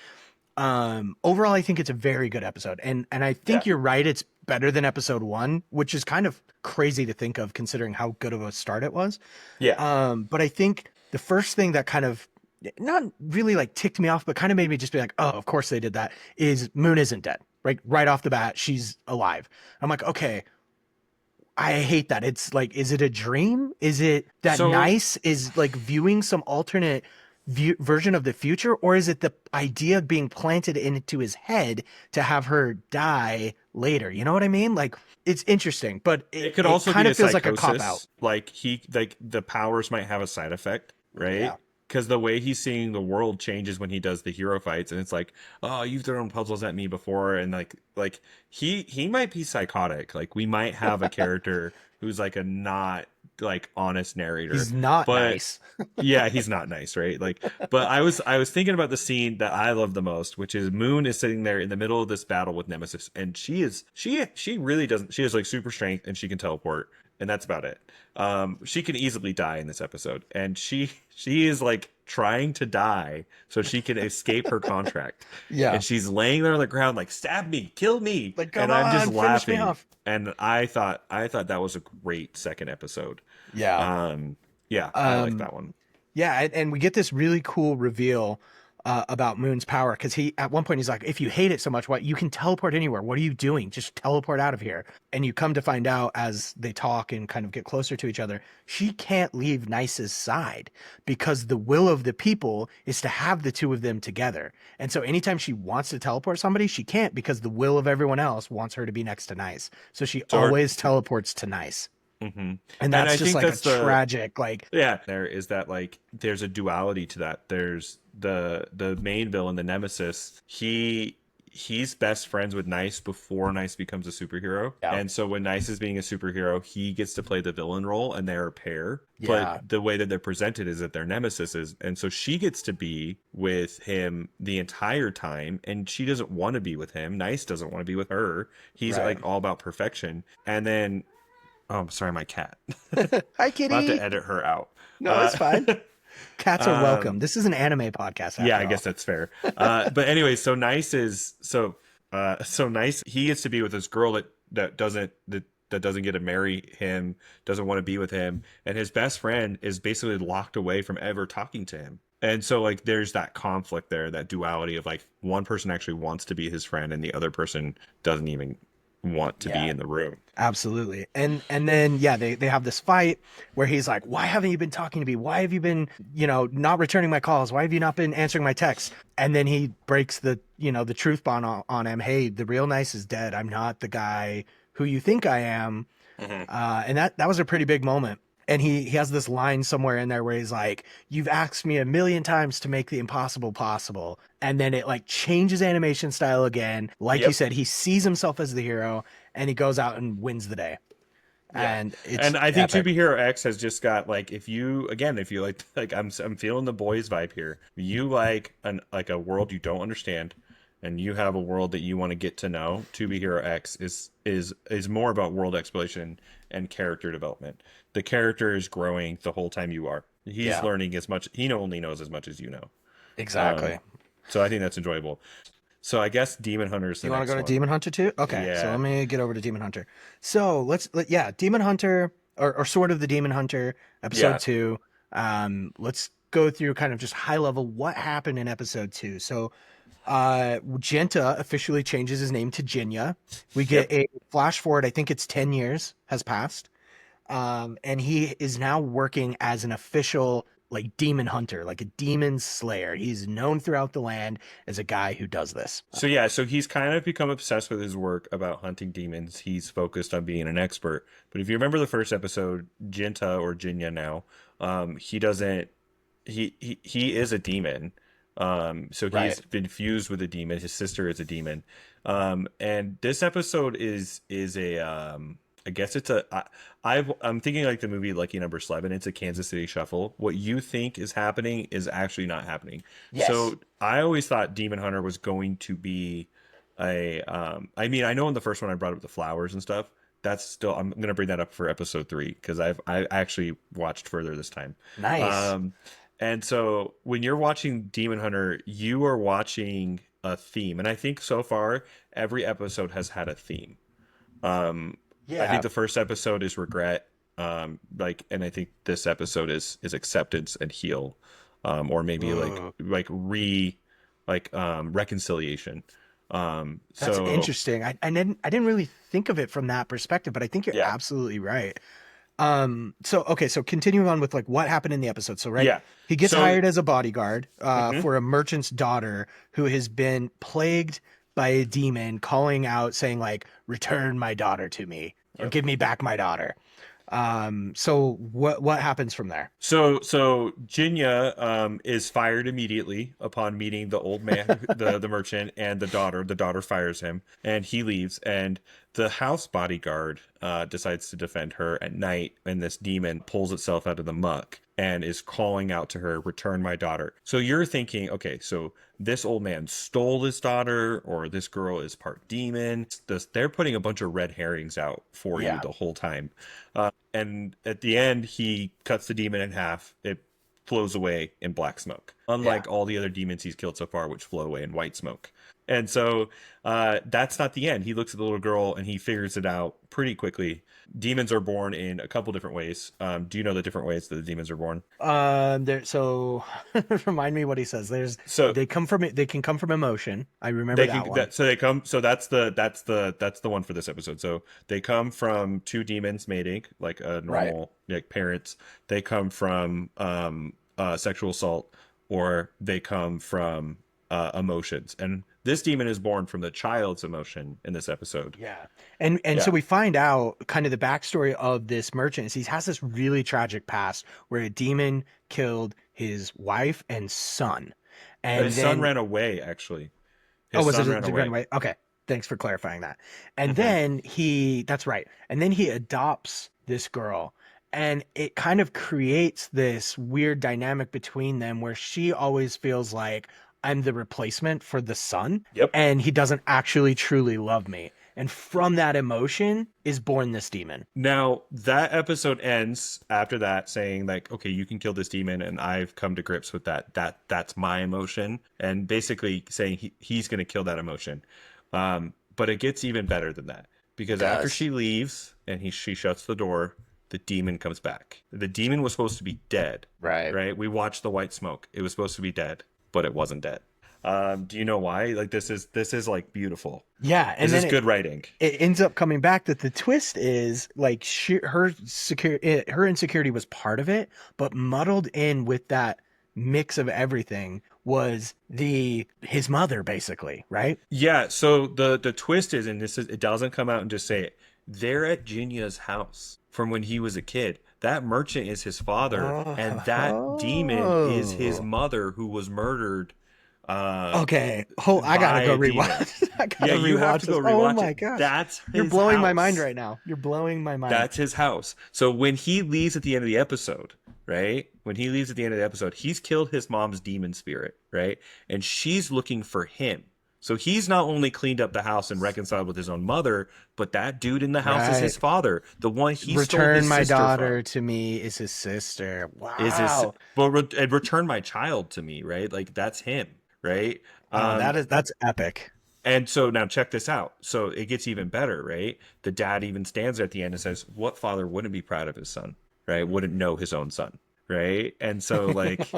Overall, I think it's a very good episode, and I Yeah. think you're right. It's better than episode 1, which is kind of crazy to think of considering how good of a start it was. Yeah. But I think the first thing that kind of not really like ticked me off, but kind of made me just be like, oh, of course they did that, is Moon isn't dead. Right off the bat, she's alive. I'm like, okay, I hate that. It's like, is it a dream? Is it that So Nice is like viewing some alternate version of the future? Or is it the idea being planted into his head to have her die later? You know what I mean? Like, it's interesting, but it could it also be kind a of feels like a cop out. psychosis. Like the powers might have a side effect, right? Yeah. Because the way he's seeing the world changes when he does the hero fights, and it's like, oh, you've thrown puzzles at me before, and like he might be psychotic. Like we might have a character who's like a not like honest narrator, He's not but nice. yeah, he's not nice, right? Like, but I was thinking about the scene that I love the most, which is Moon is sitting there in the middle of this battle with Nemesis, and she really doesn't. She has like super strength and she can teleport, and that's about it. She can easily die in this episode, and she is like trying to die so she can escape her contract, Yeah. and she's laying there on the ground like stab me, kill me, Like, come and I'm just on, finish me laughing. off. And I thought that was a great second episode. Yeah. Um, yeah, I like Um, that one. Yeah, and we get this really cool reveal about Moon's power because he at one point he's like, if you hate it so much, what you can teleport anywhere. What are you doing? Just teleport out of here. And you come to find out as they talk and kind of get closer to each other, she can't leave Nice's side because the will of the people is to have the two of them together. And so anytime she wants to teleport somebody, she can't because the will of everyone else wants her to be next to Nice. So she So her, always teleports to Nice. hmm And and that's I just think like a that's the tragic, like, yeah. There is that like there's a duality to that. There's the main villain, the nemesis. He's best friends with Nice before Nice becomes a superhero, yeah, and so when Nice is being a superhero, he gets to play the villain role, and they're a pair. yeah, But the way that they're presented is that they're nemesises, and so she gets to be with him the entire time, and she doesn't want to be with him. Nice doesn't want to be with her. He's right. like all about perfection, and then oh, I'm sorry, my cat. Hi, I'll have to kitty. edit her out. No, Uh, it's fine. Cats are welcome. um, This is an anime podcast yeah, after I all. guess that's fair. But anyway, so nice. He gets to be with this girl that doesn't get to marry him, doesn't want to be with him, and his best friend is basically locked away from ever talking to him. And so like there's that conflict there, that duality of like one person actually wants to be his friend and the other person doesn't even want to be Yeah. in the room. Absolutely. And then yeah, they have this fight where he's like, "Why haven't you been talking to me? Why have you been, not returning my calls? Why have you not been answering my texts?" And then he breaks the truth bomb on him. "Hey, the real nice is dead. I'm not the guy who you think I am." Hmm. And that was a pretty big moment. And he has this line somewhere in there where he's like, "You've asked me a million times to make the impossible possible." And then it like changes animation style again. Like you Yep. said, he sees himself as the hero and he goes out and wins the day. Yeah. And And it's I think To epic. Be Hero X has just got like if you like I'm feeling the boys vibe here. You like like a world you don't understand and you have a world that you want to get to know. To Be Hero X is more about world exploration and character development. The character is growing the whole time you are. He's Yeah, learning as much. He only knows as much as you know. exactly. Um, so I think that's enjoyable. So I guess Demon Hunter is the You want to go next to one. Demon Hunter too? Okay, so Yeah. let me get over to Demon Hunter. So yeah, Demon Hunter, or sort of the Demon Hunter, episode Yeah. two. Let's go through kind of just high level what happened in episode two. So, Genta officially changes his name to Jinya. We get Yep. a flash forward. I think it's 10 years has passed. And he is now working as an official like demon hunter, like a demon slayer. He's known throughout the land as a guy who does this. So yeah, so he's kind of become obsessed with his work about hunting demons. He's focused on being an expert. But if you remember the first episode, Jinta or Jinya now, he doesn't he is a demon. So Right. he's been fused with a demon. His sister is a demon. And this episode is a I guess it's a I'm thinking like the movie Lucky Number 11. It's a Kansas City Shuffle. What you think is happening is actually not happening. Yes. So I always thought Demon Hunter was going to be a I mean, I know in the first one I brought up the flowers and stuff. That's still I'm gonna bring that up for episode 3 because I actually watched further this time. Nice. Um and so when you're watching Demon Hunter, you are watching a theme. And I think so far every episode has had a theme. Um, I think Yeah. the first episode is regret. And I think this episode is acceptance and heal, or maybe Ooh, reconciliation. that's So interesting. I didn't really think of it from that perspective, but I think you're yeah, absolutely right. So okay, so continuing on with like what happened in the episode. So right, yeah. he gets So hired as a bodyguard mhm, for a merchant's daughter who has been plagued by a demon calling out saying like return my daughter to me or yep. give me back my daughter. So what happens from there? So Jinya is fired immediately upon meeting the old man, the merchant, and the daughter. The daughter fires him, and he leaves. And the house bodyguard decides to defend her at night, and this demon pulls itself out of the muck and is calling out to her, "Return my daughter." So you're thinking, okay, so this old man stole his daughter, or this girl is part demon. They're putting a bunch of red herrings out for you Yeah, the whole time. And at the end, he cuts the demon in half. It flows away in black smoke, yeah. unlike all the other demons he's killed so far, which flow away in white smoke. And so that's not the end. He looks at the little girl and he figures it out pretty quickly. Demons are born in a couple different ways. Do you know the different ways that the demons are born? There. So remind me what he says. So They can come from emotion. I remember they can that one. that so they come so that's the one for this episode. So they come from two demons mating like a Right. normal like parents. They come from sexual assault, or they come from emotions. And this demon is born from the child's emotion in this episode. Yeah. And so Yeah. we find out kind of the backstory of this merchant is he has this really tragic past where a demon killed his wife and son. His And son then ran away, actually. oh, His was it son a ran different away. way? Okay. Thanks for clarifying that. And Hmm. then that's right. And then he adopts this girl. And it kind of creates this weird dynamic between them where she always feels like I'm the replacement for the son, Yep. and he doesn't actually truly love me. And from that emotion is born this demon. Now that episode ends after that saying like, okay, you can kill this demon, and I've come to grips with that. That's my emotion, and basically saying he's going to kill that emotion. But it gets even better than that It because after does. she leaves and she shuts the door, the demon comes back. The demon was supposed to be dead, Right. right? We watched the white smoke. It was supposed to be dead, but it wasn't dead. Do you know why? Like this is like beautiful. Yeah, This and is then good writing. it ends up coming back that the twist is like her insecurity was part of it, but muddled in with that mix of everything was the his mother basically, right? Yeah, so the twist is, and this is, it doesn't come out and just say it. They're at Jinya's house from when he was a kid. That merchant is his father, and that demon is his Oh. mother who was murdered uh Okay. Oh, I gotta by go a demon. rewatch. I Yeah, gotta you have rewatch to this. go Oh rewatch my it. gosh. That's You're his blowing my mind house. right now. You're blowing my mind. That's his house. So when he leaves at the end of the episode, right? When he leaves at the end of the episode, he's killed his mom's demon spirit, right? And she's looking for him. So he's not only cleaned up the house and reconciled with his own mother, but that dude in the house is Right. his father. The one he stole Return his my sister daughter from to me is his sister. is his, Wow. well, and return my child to me, right? Like that's him, right? Wow, Um, that's epic. and so now check this out. So it gets even better, right? The dad even stands there at the end and says, "What father wouldn't be proud of his son, right? Wouldn't know his own son, right?" And so like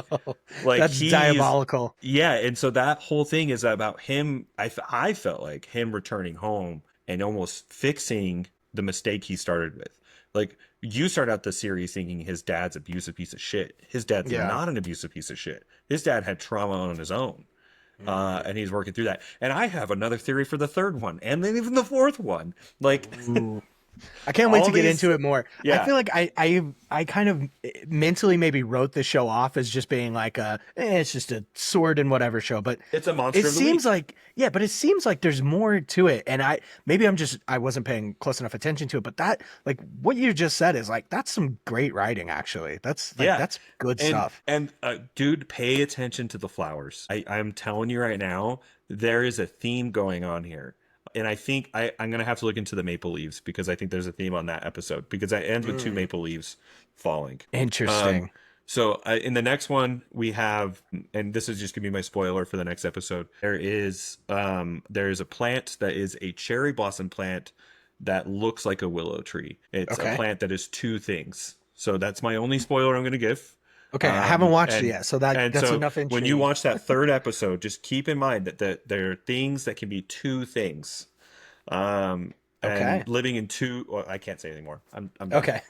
That's he's diabolical. yeah, and so that whole thing is about him. I felt like him returning home and almost fixing the mistake he started with. Like you start out the series thinking his dad's abusive piece of shit. His dad's Yeah. not an abusive piece of shit. His dad had trauma on his own, and he's working through that. And I have another theory for the third one, and then even the fourth one. Like Ooh. I can't wait all to get these, into it more. I yeah, feel like I kind of mentally maybe wrote the show off as just being like it's just a sword and whatever show, but it's a it monster of the seems week. like yeah, but it seems like there's more to it, and I wasn't paying close enough attention to it, but that like what you just said is like that's some great writing actually. Yeah, That's good and stuff. dude, pay attention to the flowers. I'm telling you right now, there is a theme going on here. And I think I'm gonna have to look into the maple leaves because I think there's a theme on that episode because it ends with two Mm, maple leaves falling. Um, interesting. so in the next one we have, and this is just gonna be my spoiler for the next episode. There is a plant that is a cherry blossom plant that looks like a willow tree. It's a Okay. plant that is two things. So that's my only spoiler I'm gonna give. Okay, I haven't watched it And yet, so and that's so enough when you intrigue. watch that third episode, just keep in mind that there are things that can be two things. Um, Okay. and living in two, well, I can't say anymore. I'm done. Okay.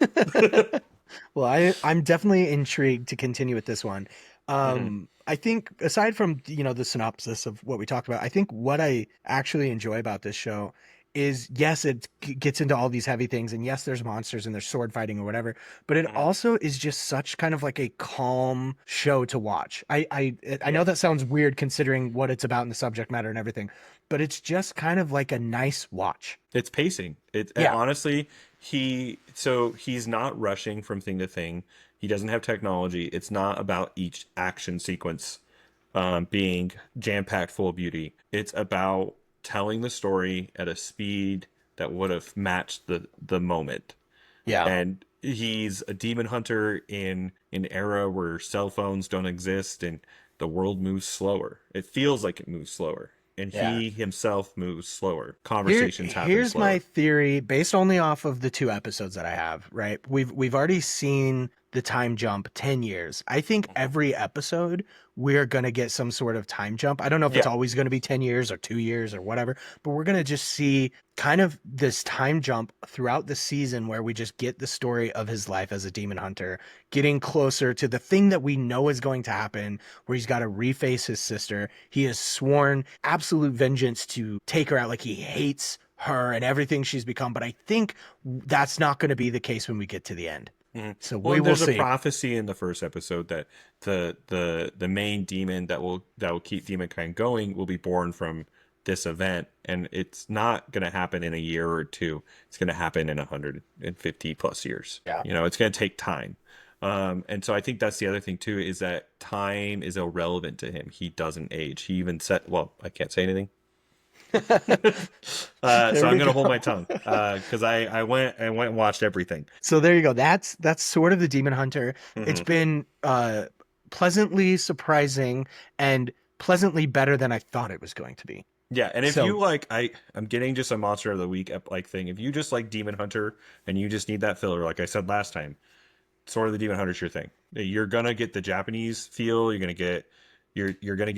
Well, I'm definitely intrigued to continue with this one. Hmm. I think aside from, the synopsis of what we talked about, I think what I actually enjoy about this show is yes, it gets into all these heavy things, and yes, there's monsters and there's sword fighting or whatever, but it Hmm. also is just such kind of like a calm show to watch. I Yeah, know that sounds weird considering what it's about and the subject matter and everything, but it's just kind of like a nice watch. it's pacing. It Yeah. honestly, he's not rushing from thing to thing. He doesn't have technology. It's not about each action sequence being jam packed full of beauty. It's about telling the story at a speed that would have matched the moment. Yeah. And he's a demon hunter in an era where cell phones don't exist and the world moves slower. It feels like it moves slower, and Yeah. he himself moves slower. Conversations happen Here's my slower. theory based only off of the two episodes that I have, right? We've already seen the time jump 10 years. I think Mhm. every episode we're going to get some sort of time jump. I don't know if it's Yeah. always going to be 10 years or 2 years or whatever, but we're going to just see kind of this time jump throughout the season where we just get the story of his life as a demon hunter, getting closer to the thing that we know is going to happen, where he's got to reface his sister. He has sworn absolute vengeance to take her out. Like he hates her and everything she's become. But I think that's not going to be the case when we get to the end. Mhm. So Well, we and will there's a see. prophecy in the first episode that the main demon that will keep demonkind going will be born from this event, and it's not going to happen in a year or two. It's going to happen in 150 plus years. Yeah. It's going to take time. And so I think that's the other thing too is that time is irrelevant to him. He doesn't age. He even said, well, I can't say anything. So There I'm we gonna hold go. my tongue because I went and watched everything. So there you go. That's sort of the Demon Hunter. It's Hmm. been pleasantly surprising and pleasantly better than I thought it was going to be. Yeah, and if you So like, I'm getting just a monster of the week like thing. If you just like Demon Hunter and you just need that filler, like I said last time, Sword of the Demon Hunter's your thing. You're gonna get the Japanese feel. You're gonna get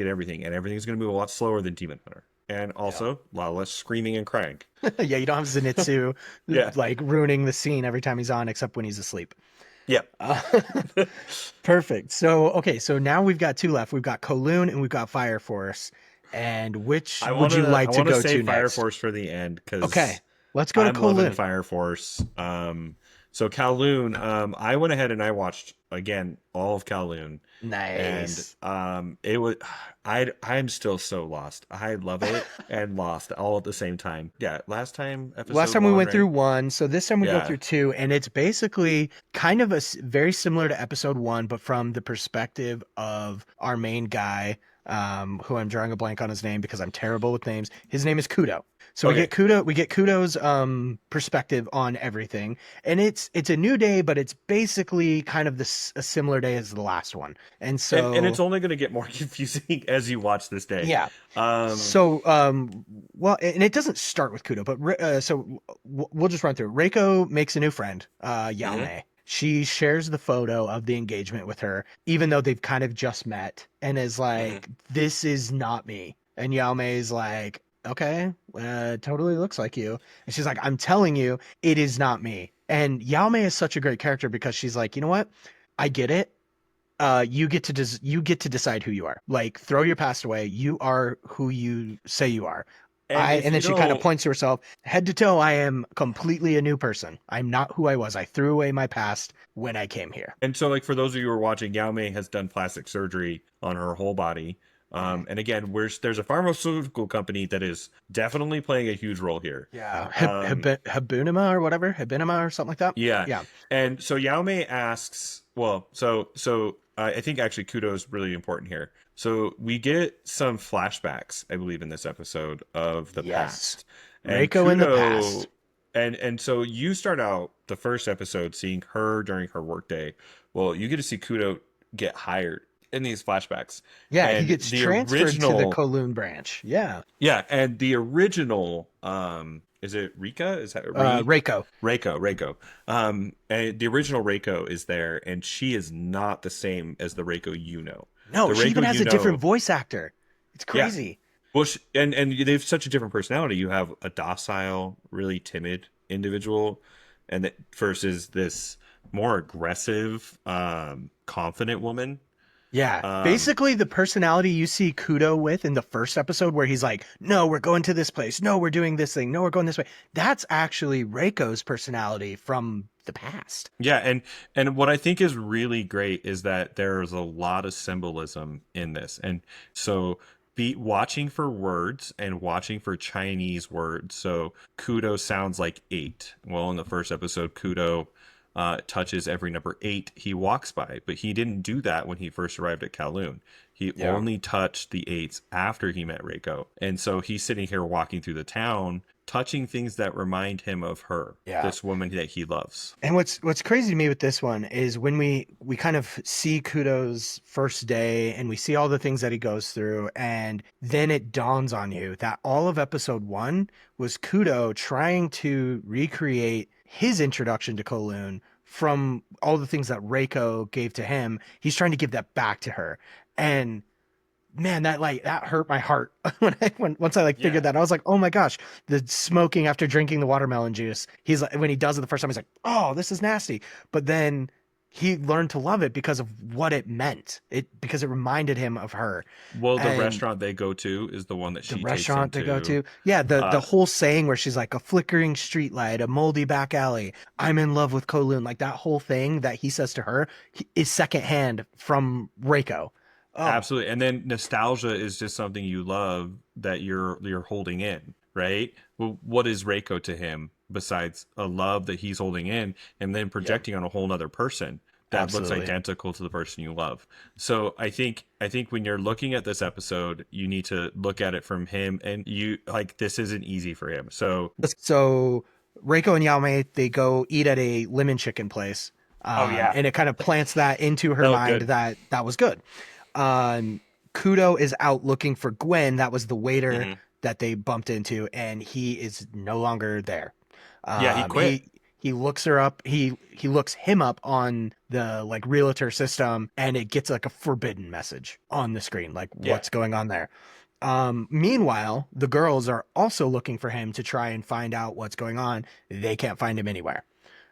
everything, and everything's gonna move a lot slower than Demon Hunter, and yeah. also a lot less screaming and crying. Yeah, you don't have Zenitsu Yeah, like ruining the scene every time he's on, except when he's asleep. yeah. Uh, perfect. So okay, so now we've got two left. We've got Kowloon and we've got Fire Force. And which would you I like to want to go save to Fire next? Force for the end Okay, because let's go to I'm loving Kowloon. Fire Force. So Kowloon, I went ahead and I watched again all of Kowloon, and Nice. it was I'm still so lost. I love it and lost all at the same time. Yeah, last time Last episode time we one, went through right? one, so this time we go Yeah. through two, and it's basically kind of very similar to episode one, but from the perspective of our main guy, who I'm drawing a blank on his name because I'm terrible with names. His name is Kudo. So Okay. We get Kudo's perspective on everything, and it's a new day, but it's basically kind of a similar day as the last one, and And it's so only going to get more confusing as you watch this day. yeah. Um, So, well, and it doesn't start with Kudo, but we'll just run through. Reiko makes a new friend, mhm, Yaume. She shares the photo of the engagement with her, even though they've kind of just met, and is mhm. like, "This is not me." And Yaume is like, "Okay, totally looks like you." And she's like, "I'm telling you, it is not me." And Yaume is such a great character because she's like, "You know what? I get it. You get to you get to decide who you are. Like throw your past away. You are who you say you are. And if And then you she kind of don't, points to herself, head to toe. I am completely a new person. I'm not who I was. I threw away my past when I came here. and so like for those of you who are watching, Yao Mei has done plastic surgery on her whole body. Mhm. And again, there's a pharmaceutical company that is definitely playing a huge role here. Yeah, Um, Habunima or whatever, Habinima or something like that. Yeah, Yeah. and so Yao Mei asks, well, I think actually Kudo is really important here. So we get some flashbacks, I believe, in this episode of the Yes. past, and Reiko in the past. Kudo, and so you start out the first episode seeing her during her workday. Well, you get to see Kudo get hired in these flashbacks, Yeah, he and gets the transferred to the original, Kowloon branch. Yeah. yeah, and the original, is it Rika? Is that Reiko. Reiko. And the original Reiko is there, and she is not the same as the Reiko you know. No, The she even Reiko has you a different know, voice actor. It's yeah. crazy. Well, and they have such a different personality. You have a docile, really timid individual, and versus this more aggressive, confident woman. Yeah, Um, basically the personality you see Kudo with in the first episode where he's like, "No, we're going to this place. No, we're doing this thing. No, we're going this way." That's actually Reiko's personality from the past. Yeah, and what I think is really great is that there's a lot of symbolism in this. And so be watching for words and watching for Chinese words. So kudo sounds like 8. Well, in the first episode, kudo touches every number 8 he walks by, but he didn't do that when he first arrived at Kowloon. He Yeah. only touched the 8s after he met Reiko. And so he's sitting here walking through the town touching things that remind him of her, Yeah. this woman that he loves. And what's crazy to me with this one is when we kind of see Kudo's first day and we see all the things that he goes through, and then it dawns on you that all of episode one was Kudo trying to recreate his introduction to Kowloon from all the things that Reiko gave to him. He's trying to give that back to her. And man, that hurt my heart when once I like Yeah. figured that. I was like, oh my gosh, the smoking after drinking the watermelon juice. He's like, when he does it the first time, he's like, oh, this is nasty. But then he learned to love it because of what it meant. Because it reminded him of her. Well, the And restaurant they go to is the one that the she takes him restaurant to go to. to, yeah, the Uh, whole saying where she's like a flickering street light, a moldy back alley. I'm in love with Kowloon. Like that whole thing that he says to her is secondhand from Reiko. Oh, Absolutely. And then nostalgia is just something you love that you're holding in, right? Well, what is Reiko to him besides a love that he's holding in and then yeah, projecting on a whole nother person that looks absolutely. identical to the person you love? So I think when you're looking at this episode, you need to look at it from him, and you like this isn't easy for him. So So Reiko and Yaume, they go eat at a lemon chicken place. oh yeah, And it kind of plants that into her that was mind good. that that was good. Um, Kudo is out looking for Gwen. That was the waiter Hmm. that they bumped into, and he is no longer there. Yeah, he Um, quit. he he looks her up. He looks him up on the like realtor system, and it gets like a forbidden message on the screen, like Yeah. what's going on there. Meanwhile, the girls are also looking for him to try and find out what's going on. They can't find him anywhere.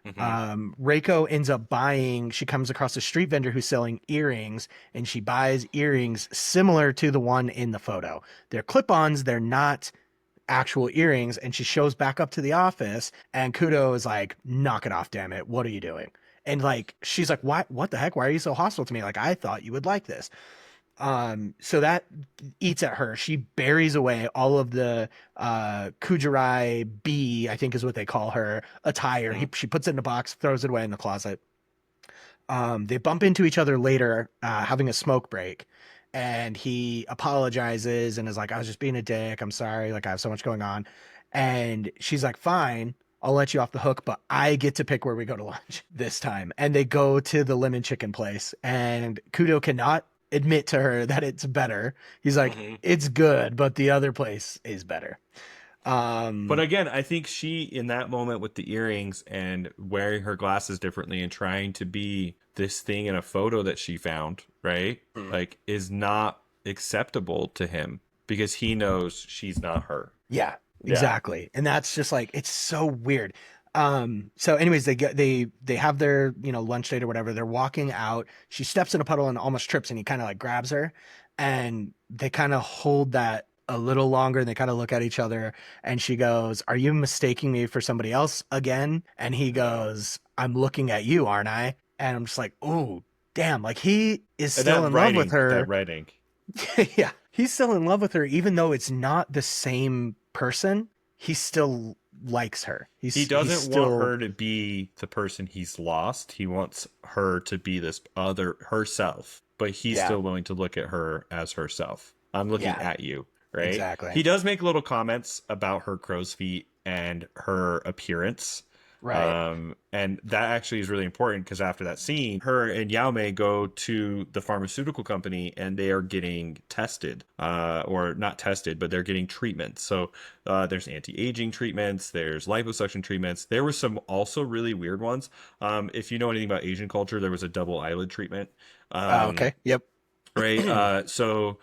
Hmm. Reiko ends up buying, she comes across a street vendor who's selling earrings, and she buys earrings similar to the one in the photo. They're clip-ons, they're not actual earrings, and she shows back up to the office, and Kudo is like, knock it off, damn it, what are you doing? And like, she's like, what the heck, why are you so hostile to me? Like, I thought you would like this. So that eats at her. She buries away all of the Kujirai B, I think is what they call her, attire. Hmm. She puts it in a box, throws it away in the closet. They bump into each other later, having a smoke break, and he apologizes and is like, I was just being a dick. I'm sorry. Like, I have so much going on. And she's like, fine, I'll let you off the hook, but I get to pick where we go to lunch this time. And they go to the lemon chicken place, and Kudo cannot admit to her that it's better. He's like, Hmm. it's good, but the other place is better. But Um, again, I think she, in that moment with the earrings and wearing her glasses differently and trying to be this thing in a photo that she found, right? Like, is not acceptable to him because he knows she's not her. Yeah, Yeah. exactly. And that's just like it's so weird. So anyways, they have their, lunch date or whatever. They're walking out. She steps in a puddle and almost trips, and he kind of like grabs her, and they kind of hold that a little longer, and they kind of look at each other, and she goes, "Are you mistaking me for somebody else again?" And he goes, "I'm looking at you, aren't I?" And I'm just like, "Oh, damn, like he is And still that in love with writing, that her." writing. Yeah, he's still in love with her, even though it's not the same person. He still likes her. He He's doesn't want still, her to be the person he's lost. He wants her to be this other herself, but he's yeah, still willing to look at her as herself. I'm looking yeah, at you, right? exactly, He does make little comments about her crow's feet and her appearance. right. And that actually is really important because after that scene, her and Yao go to the pharmaceutical company and they are getting tested, or not tested, but they're getting treatments. So there's anti-aging treatments, there's liposuction treatments. There were some also really weird ones. If you know anything about Asian culture, there was a double eyelid treatment. Okay, yep. Right. So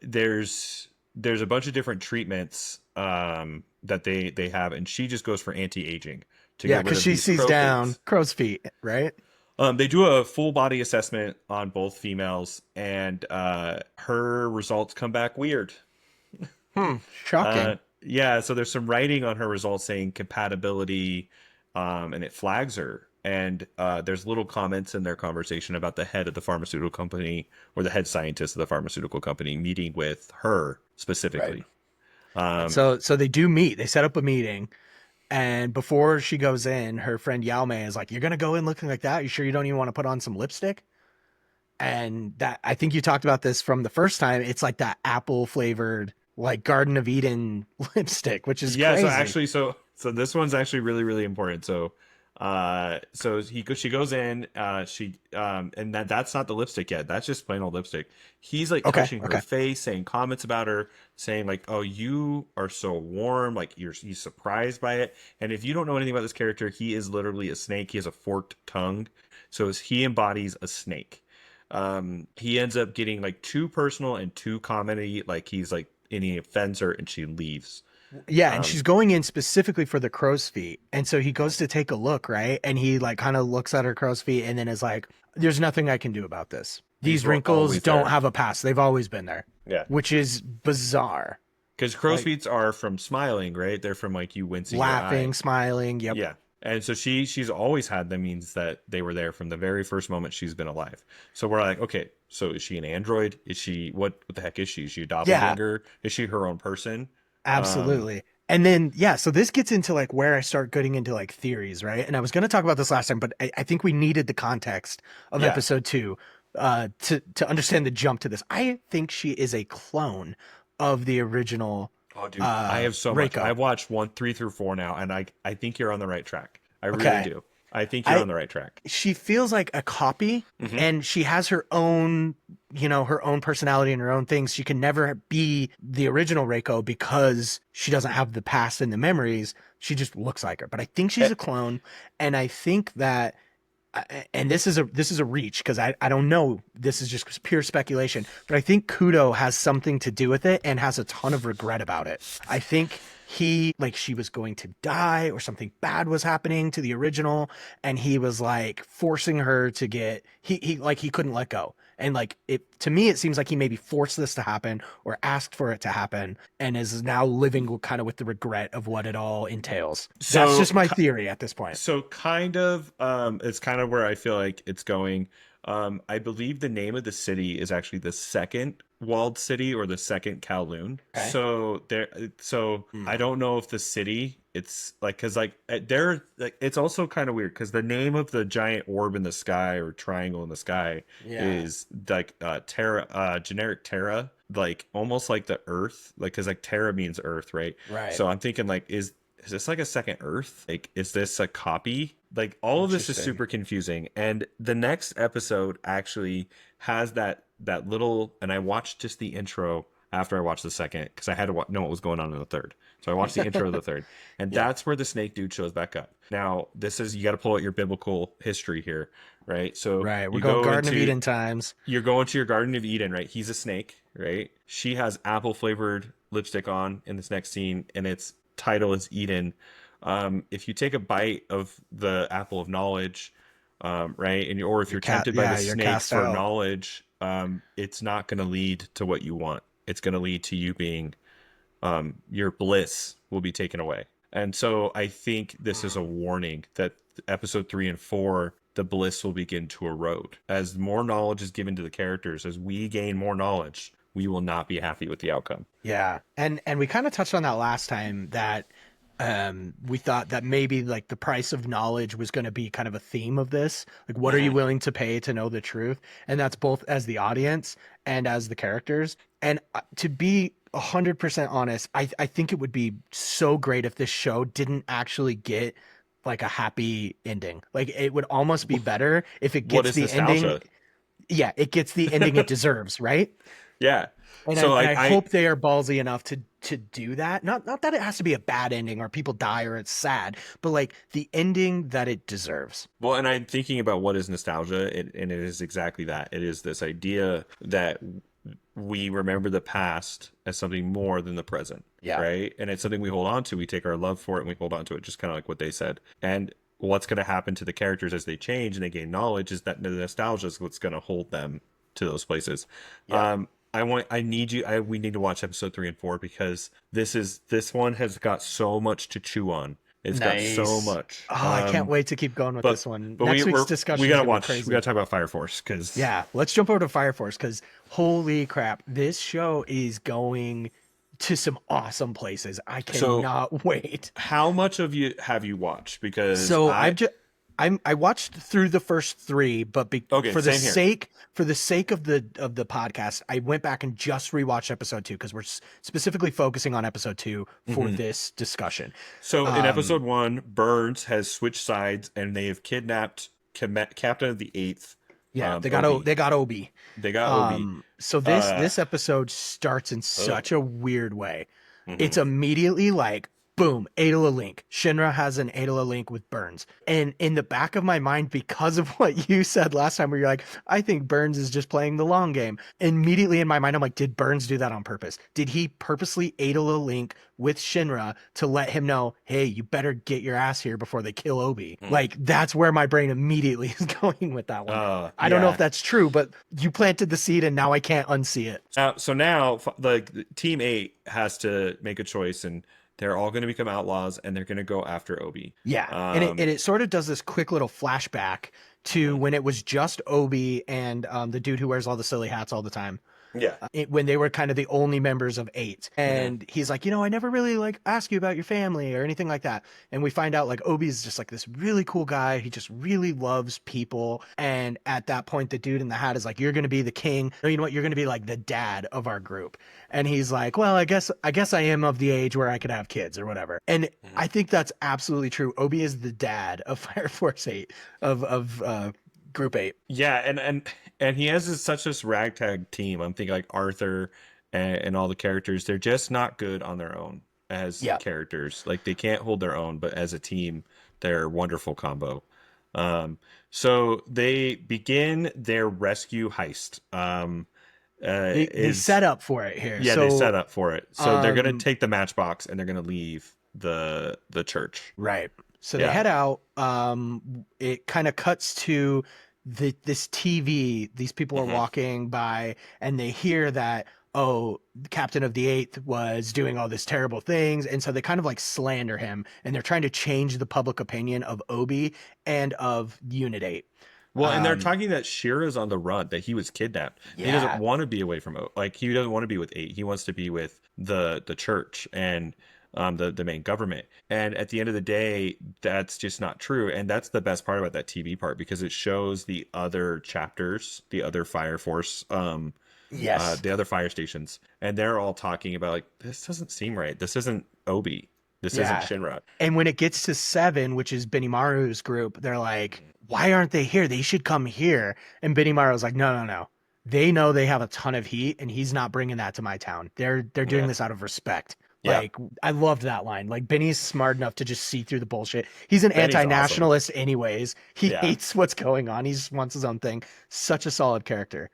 there's a bunch of different treatments that they have, and she just goes for anti-aging to Yeah, get rid because of she these sees crow down feet. crow's feet, right? They do a full body assessment on both females, and her results come back weird. Shocking. Yeah, so there's some writing on her results saying compatibility, and it flags her. And there's little comments in their conversation about the head of the pharmaceutical company or the head scientist of the pharmaceutical company meeting with her Right. specifically. So they do meet. They set up a meeting, and before she goes in, her friend Yao Mei is like, "You're gonna go in looking like that? You sure you don't even want to put on some lipstick?" And that, I think you talked about this from the first time. It's like that apple flavored, like Garden of Eden lipstick, which is Yeah, so crazy. actually, so this one's actually really really important. So she goes in, and that's not the lipstick yet. That's just plain old lipstick. He's like Okay, touching her okay. face, saying comments about her, saying like, "Oh, you are so warm." Like he's surprised by it. And if you don't know anything about this character, he is literally a snake. He has a forked tongue, so he embodies a snake. He ends up getting like too personal and too comedy. Like he's like, and he offends her, and she leaves. Yeah, and Um, she's going in specifically for the crow's feet. And so he goes to take a look, right? And he like kind of looks at her crow's feet and then is like, "There's nothing I can do about this. these These were wrinkles always don't there. have a past. They've always been there." Yeah. Which is bizarre. Because crow's Like feet are from smiling, right? They're from like you wincing your laughing, eye. smiling. Yep. Yeah. And so she's always had them, means that they were there from the very first moment she's been alive. So we're like, okay, so is she an android? Is she what the heck is she? Is she a Yeah, doppelganger? Is she her own person? Um absolutely. And then, yeah, so this gets into like where I start getting into like theories, right? And I was going to talk about this last time, but I think we needed the context of yeah. episode two to understand the jump to this. I think she is a clone of the original Oh dude, I have so much. Reiko. I've watched 1, 3 through 4 now, and I think you're on the right track. I really Okay. do. I think you're I on the right track. she feels like a copy, Hmm. and she has her own, her own personality and her own things. She can never be the original Reiko because she doesn't have the past and the memories. She just looks like her. But I think she's a clone, and I think that, and this is a reach because I don't know, this is just pure speculation, but I think Kudo has something to do with it and has a ton of regret about it. I think she was going to die or something bad was happening to the original, and he was like forcing her to get, he couldn't let go. And like, it to me, it seems like he maybe forced this to happen or asked for it to happen, and is now living kind of with the regret of what it all entails. That's So just my theory at this point. So kind of, it's kind of where I feel like it's going. I believe the name of the city is actually the second walled city or the second Kowloon. Okay. So I Hmm. don't know if the city, it's like, cause like they're like, it's also kind of weird because the name of the giant orb in the sky or triangle in the sky Yeah. is like Terra, generic Terra, like almost like the Earth, like because like Terra means Earth, right? Right. So I'm thinking like, is this like a second Earth? Like, is this a copy? Like, all of this is Interesting. super confusing. And the next episode actually has that little. And I watched just the intro after I watched the second because I had to know what was going on in the third. So I watched the intro of the third, and Yeah. that's where the snake dude shows back up. Now, this is, you got to pull out your biblical history here, right? So Right. We're you going go Garden of into Eden times. you're going to your Garden of Eden, right? He's a snake, right? She has apple flavored lipstick on in this next scene, and its title is Eden. If you take a bite of the apple of knowledge, right, or if you're tempted by the You're snake cast for out. knowledge, it's not going to lead to what you want. It's going to lead to you being, your bliss will be taken away. And so I think this is a warning that episode 3 and 4, the bliss will begin to erode. As more knowledge is given to the characters, as we gain more knowledge, we will not be happy with the outcome. Yeah. And we kind of touched on that last time, that we thought that maybe like the price of knowledge was going to be kind of a theme of this. Like, what are you Hmm. willing to pay to know the truth? And that's both as the audience and as the characters. And to be 100% honest, I think it would be so great if this show didn't actually get like a happy ending. Like, it would almost be better if it What gets is the ending. nostalgia? Yeah, it gets the ending it deserves, right? Yeah. And I, So and like I hope they are ballsy enough to do that. Not that it has to be a bad ending or people die or it's sad, but like the ending that it deserves. well, and I'm thinking about what is nostalgia, and it is exactly that. It is this idea that we remember the past as something more than the present, Yeah. right? And it's something we hold on to. We take our love for it and we hold on to it, just kind of like what they said. And what's going to happen to the characters as they change and they gain knowledge is that the nostalgia is what's going to hold them to those places. Yeah. I need you. We need to watch episode 3 and 4 because this one has got so much to chew on. It's got so Nice. much. Oh, I can't wait to keep going with But this one. but Next week's we discussion is gotta gonna be watch. We crazy. gotta talk about Fire Force because Yeah, let's jump over to Fire Force because holy crap, this show is going to some awesome places. I so cannot wait. how much of you have you watched? Because So I watched through the first three, but okay, same here. for the sake of the podcast, I went back and just rewatched episode two because we're specifically focusing on episode two for Hmm. this discussion. So in Um, episode 1, Burns has switched sides and they have kidnapped Captain of the Eighth, yeah, Obi. they got Obi. They got Obi. So Uh, this episode starts in ugh. such a weird way. Hmm. It's immediately like, boom, Adela Link. Shinra has an Adela Link with Burns. And in the back of my mind, because of what you said last time, where you're like, I think Burns is just playing the long game. Immediately in my mind, I'm like, did Burns do that on purpose? Did he purposely Adela Link with Shinra to let him know, hey, you better get your ass here before they kill Obi? Like, that's where my brain immediately is going with that one. I don't know if Yeah. that's true, but you planted the seed and now I can't unsee it. So now, the Team 8 has to make a choice, and they're all going to become outlaws, and they're going to go after Obi. Yeah, and Um, it sort of does this quick little flashback to mhm. when it was just Obi and the dude who wears all the silly hats all the time. Yeah. When they were kind of the only members of eight. Hmm. And he's like, I never really like ask you about your family or anything like that. And we find out like Obi is just like this really cool guy. He just really loves people. And at that point, the dude in the hat is like, you're going to be the king. No, you know what? You're going to be like the dad of our group. And he's like, well, I guess I am of the age where I could have kids or whatever. And I think that's absolutely true. Obi is the dad of Fire Force 8 of Group 8. Yeah, and he has such this ragtag team. I'm thinking like Arthur and all the characters. They're just not good on their own as Yeah. characters. Like they can't hold their own, but as a team, they're a wonderful combo. Um, so they begin their rescue heist. They Is set up for it here. Yeah, they set So up for it. So they're gonna um take the matchbox and they're gonna leave the church. right. So they Yeah. head out. It kind of cuts to this TV. These people are Hmm. walking by and they hear that, oh, the captain of the eighth was doing all this terrible things. And so they kind of like slander him and they're trying to change the public opinion of Obi and of Unit 8. Well, and they're Um, talking that Shira's on the run, that he was kidnapped. He doesn't yeah. want to be away from like he doesn't want to be with eight. He wants to be with the church and the main government. And at the end of the day, that's just not true. And that's the best part about that TV part because it shows the other chapters, the other Fire Force, Yes. the other fire stations, and they're all talking about like this doesn't seem right. This isn't Obi. This isn't Yeah. Shinra. And when it gets to 7, which is Benimaru's group, they're like, why aren't they here? They should come here. And Benimaru's like, no, no, no. They know they have a ton of heat and he's not bringing that to my town. They're doing Yeah. this out of respect. Yeah. Like, I loved that line. Like, Benny's smart enough to just see through the bullshit. He's an Benny's awesome. anti-nationalist anyways. He Yeah. hates what's going on. He just wants his own thing. Such a solid character.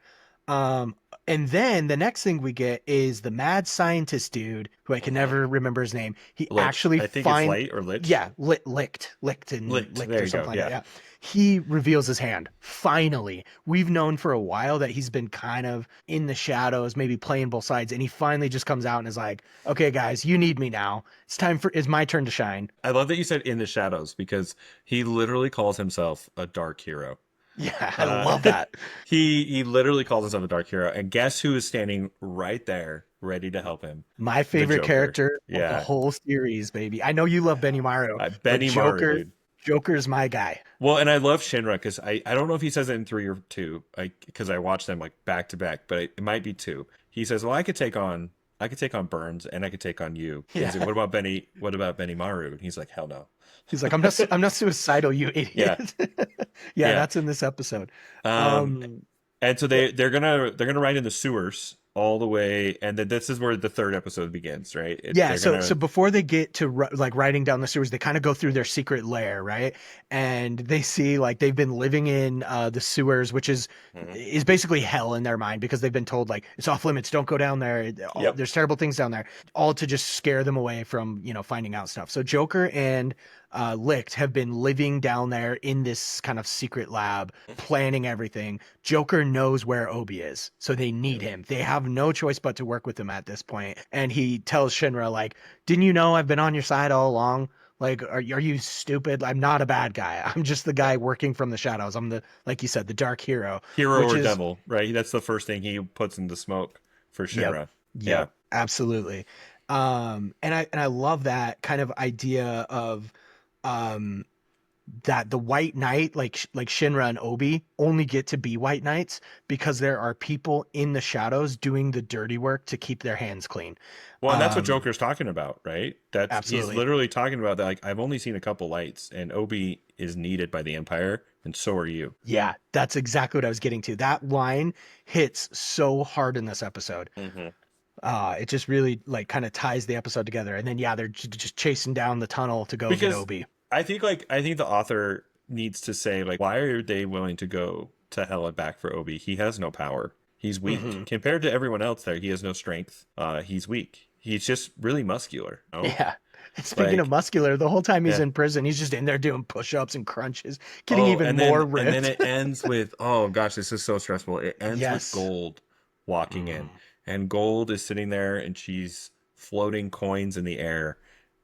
Um, and then the next thing we get is the mad scientist dude, who I can Hmm. never remember his name. He Lich. actually I think it's find Light or Lich. yeah, licked and Licht. licked There or you go. something like that. Yeah. Yeah. He reveals his hand. Finally. We've known for a while that he's been kind of in the shadows, maybe playing both sides, and he finally just comes out and is like, okay, guys, you need me now. It's my turn to shine. I love that you said in the shadows because he literally calls himself a dark hero. Yeah, I Uh, love that. he literally calls himself a dark hero, and guess who is standing right there, ready to help him? My The favorite Joker. character of the Yeah, whole series, baby. I know you love Benny Maru, but Benny Maru, dude. Joker's my guy. Well, and I love Shinra because I don't know if he says it in three or two, because I watched them like back to back, but it might be two. He says, "Well, I could take on Burns, and I could take on you." And he's like, Yeah. "What about Benny? What about Benny Maru?" And he's like, "Hell no." He's like, I'm not suicidal, you Yeah, idiot. Yeah, yeah. that's in this episode. Um, Um, And so they're gonna ride in the sewers all the way, and then this is where the third episode begins, right? yeah, They're so gonna. before they get to like riding down the sewers, they kind of go through their secret lair, right? And they see like they've been living in the sewers, which Mhm. is basically hell in their mind because they've been told like it's off limits, don't go down there. Yep. There's terrible things down there, all to just scare them away from finding out stuff. So Joker and Licht have been living down there in this kind of secret lab, planning everything. Joker knows where Obi is, so they need him. They have no choice but to work with him at this point. And he tells Shinra, like, didn't you know I've been on your side all along? Like, are you stupid? I'm not a bad guy. I'm just the guy working from the shadows. I'm like you said, the dark hero, Hero which or is, devil, right? That's the first thing he puts in the smoke for yep, Shinra. Yeah. yep, absolutely. And I love that kind of idea of, um, that the White Knight, like Shinra and Obi, only get to be White Knights because there are people in the shadows doing the dirty work to keep their hands clean. Well, and that's what Um, Joker's talking about, right? He's Absolutely. literally talking about that. Like, I've only seen a couple lights, and Obi is needed by the Empire, and so are you. Yeah, that's exactly what I was getting to. That line hits so hard in this episode. Hmm. It just really like kind of ties the episode together. And then yeah, they're just chasing down the tunnel to go get Because Obi. I think the author needs to say like, why are they willing to go to hell and back for Obi? He has no power. He's weak Hmm. compared to everyone else there. He has no strength. He's weak. He's just really muscular. No, Yeah. And speaking of like muscular, the whole time he's yeah. in prison, he's just in there doing push-ups and crunches, getting Oh, even and more then ripped. it ends with, oh gosh, this is so stressful. It ends with Yes. Gold walking Mm. in, and Gold is sitting there, and she's floating coins in the air,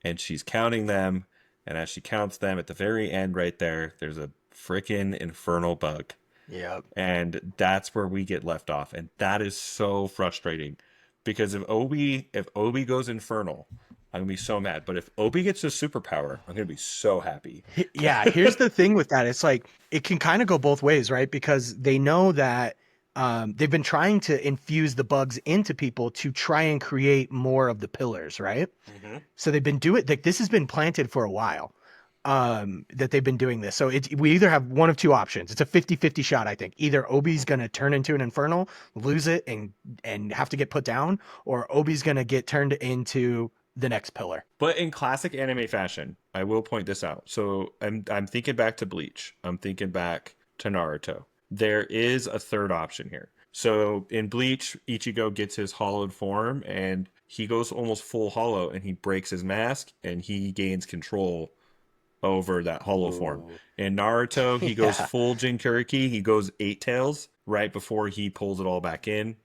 and she's counting them. And as she counts them, at the very end, right there, there's a freaking infernal bug. Yep. And that's where we get left off, and that is so frustrating because if Obi goes infernal, I'm gonna be so mad. But if Obi gets a superpower, I'm gonna be so happy. Yeah, here's the thing with that. It's like it can kind of go both ways, right? Because they know that they've been trying to infuse the bugs into people to try and create more of the pillars, right? Hmm. So they've been doing like this has been planted for a while that they've been doing this. So we either have one of two options. It's a 50-50 shot, I think. Either Obi's going to turn into an infernal, lose it and have to get put down, or Obi's going to get turned into the next pillar. But in classic anime fashion, I will point this out. So I'm thinking back to Bleach. I'm thinking back to Naruto. There is a third option here. So in Bleach, Ichigo gets his hollowed form and he goes almost full hollow and he breaks his mask and he gains control over that hollow form. Ooh. In Naruto, he goes Yeah. full Jinchuriki. He goes eight tails right before he pulls it all back in,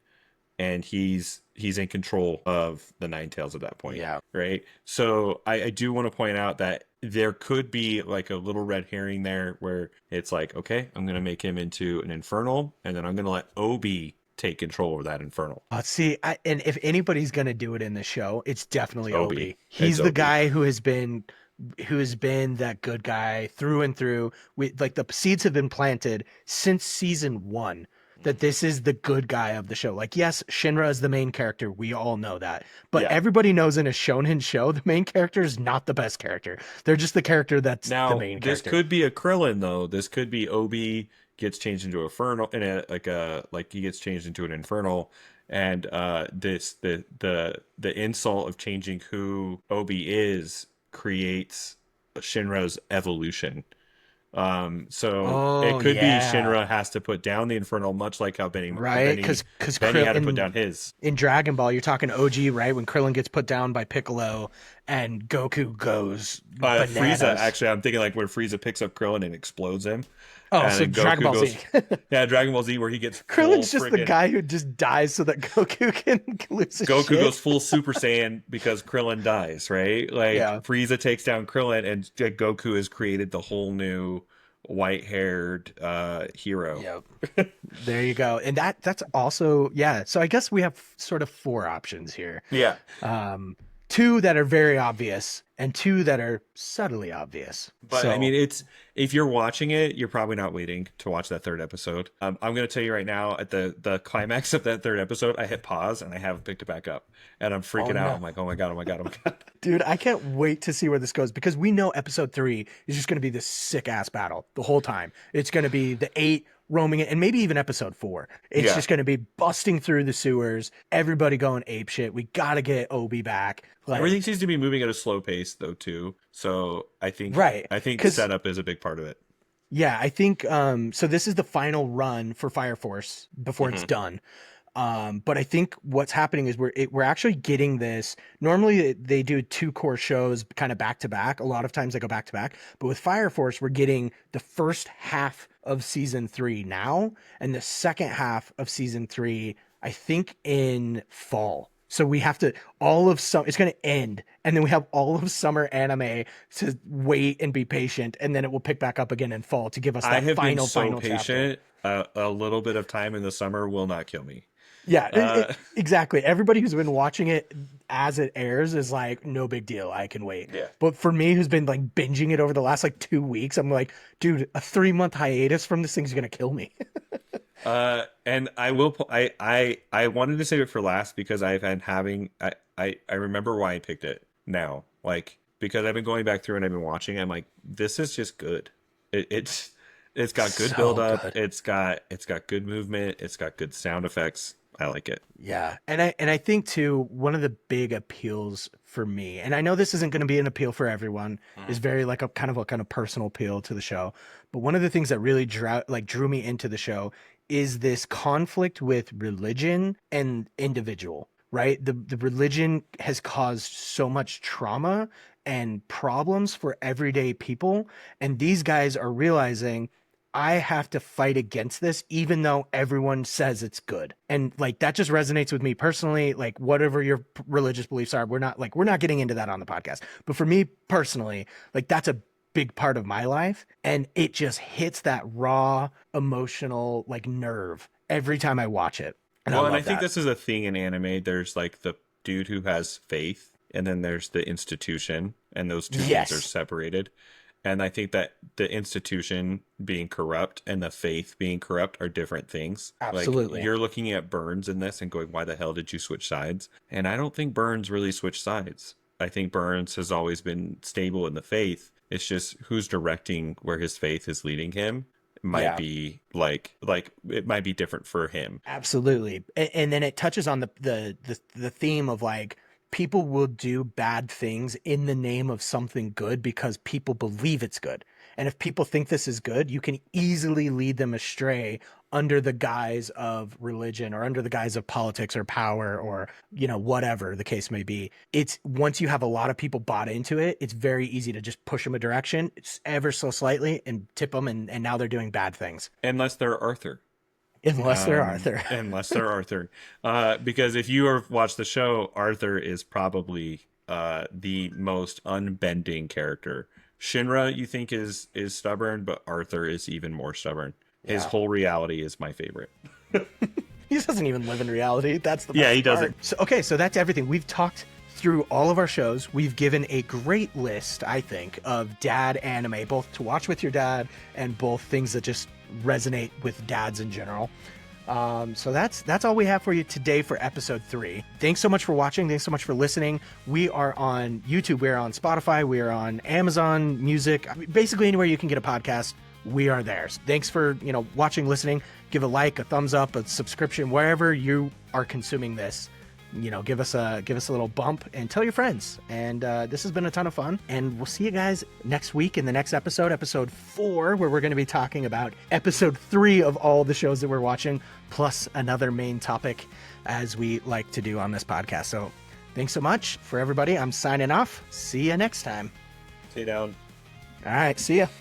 and he's in control of the nine tails at that point, Yeah. right? So I do want to point out that there could be like a little red herring there where it's like, okay, I'm gonna make him into an infernal, and then I'm gonna let Obi take control over that infernal. See, and if anybody's gonna do it in the show, it's It's definitely Obi. Obi. It's He's the Obi. guy who has been that good guy through and through. We like the seeds have been planted since season one that this is the good guy of the show. Like, yes, Shinra is the main character. We all know that. But Yeah. everybody knows in a shonen show, the main character is not the best character. They're just the character that's the Now, main this character. could be a Krillin though. This could be Obi gets changed into a infernal in like he gets changed into an infernal, and this the insult of changing who Obi is creates Shinra's evolution. So it Oh could be yeah. Shinra has to put down the infernal, much like how Right? Because Benny had to put in down his. Dragon Ball, you're talking OG, right? When Krillin gets put down by Piccolo and Goku goes Frieza, bananas. actually, I'm thinking like where Frieza picks up Krillin and explodes him, Oh, and so then Dragon Goku Ball Z. goes, yeah, Dragon Ball Z, where he gets full Krillin's just the freaking guy who just dies so that Goku can lose his Goku shit. goes full Super Saiyan because Krillin dies, right? Like Yeah. Frieza takes down Krillin, and Goku has created the whole new white-haired hero. Yep. There you go. And that's also, yeah. So I guess we have sort of four options here. Yeah, Um, two that are very obvious and two that are subtly obvious. but I So, mean, it's if you're watching it, you're probably not waiting to watch that third episode. I'm gonna tell you right now, at the climax of that third episode, I hit pause and I haven't picked it back up, and I'm oh freaking out. no. I'm like, oh my god, oh my god, oh my god. Dude, I can't wait to see where this goes because we know episode 3 is just going to be this sick ass battle the whole time. It's going to be the 8 roaming it, and maybe even episode 4. It's Yeah, just going to be busting through the sewers, everybody going ape shit. We got to get Obi back. Like, everything seems to be moving at a slow pace though too. So right. I think Because, setup is a big part of it. yeah, I think, so this is the final run for Fire Force before it's Hmm. done. But I think what's happening is we're actually getting this. Normally they do 2 core shows kind of back to back. A lot of times they go back to back. But with Fire Force, we're getting the first half of season 3 now, and the second half of season 3, I think in fall. So we have to all of some. It's going to end, and then we have all of summer anime to wait and be patient, and then it will pick back up again in fall to give us I that have been so final chapter. patient. A little bit of time in the summer will not kill me. Yeah, Uh, exactly. Everybody who's been watching it as it airs is like, no big deal. I can wait. yeah. But for me, who's been like binging it over the last like 2 weeks, I'm like, dude, a 3-month hiatus from this thing's gonna kill me. And I will. I wanted to save it for last because I've been having. I remember why I picked it now. Like because I've been going back through and I've been watching. I'm like, this is just good. It's got good build So up. good. It's got good movement. It's got good sound effects. I like it. Yeah. And I think too, one of the big appeals for me, and I know this isn't going to be an appeal for everyone, is very like a kind of personal appeal to the show. But one of the things that really drew me into the show is this conflict with religion and individual, right? The religion has caused so much trauma and problems for everyday people, and these guys are realizing I have to fight against this, even though everyone says it's good. And like that just resonates with me personally. Like, whatever your religious beliefs are, we're not getting into that on the podcast. But for me personally, like that's a big part of my life, and it just hits that raw emotional like nerve every time I watch it. And I Well, and I love think that. this is a thing in anime. There's like the dude who has faith, and then there's the institution, and those two things are Yes, separated. And I think that the institution being corrupt and the faith being corrupt are different things. Like absolutely. you're looking at Burns in this and going, why the hell did you switch sides? And I don't think Burns really switched sides. I think Burns has always been stable in the faith. It's just who's directing where his faith is leading him might Yeah. be like it might be different for him. Absolutely. And then it touches on the theme of like people will do bad things in the name of something good because people believe it's good. And if people think this is good, you can easily lead them astray under the guise of religion or under the guise of politics or power or, you know, whatever the case may be. It's once you have a lot of people bought into it, it's very easy to just push them a direction, it's ever so slightly, and tip them, and now they're doing bad things. Unless they're Arthur. Unless they're Arthur. Unless they're Arthur. Because if you have watched the show, Arthur is probably the most unbending character. Shinra, you think is stubborn, but Arthur is even more stubborn. His Yeah. whole reality is my favorite. He doesn't even live in reality. That's the Yeah, best he part. doesn't. So, okay, so that's everything. We've talked through all of our shows. We've given a great list, I think, of dad anime, both to watch with your dad and both things that just resonate with dads in general. So that's all we have for you today for episode 3. Thanks so much for watching. Thanks so much for listening. We are on YouTube. We're on Spotify. We are on Amazon Music. Basically anywhere you can get a podcast, we are there. So thanks for, watching, listening. Give a like, a thumbs up, a subscription, wherever you are consuming this. Give us a little bump and tell your friends. And this has been a ton of fun. And we'll see you guys next week in the next episode 4, where we're going to be talking about episode 3 of all the shows that we're watching, plus another main topic, as we like to do on this podcast. So thanks so much for everybody. I'm signing off. See you next time. Stay down. All right. See ya.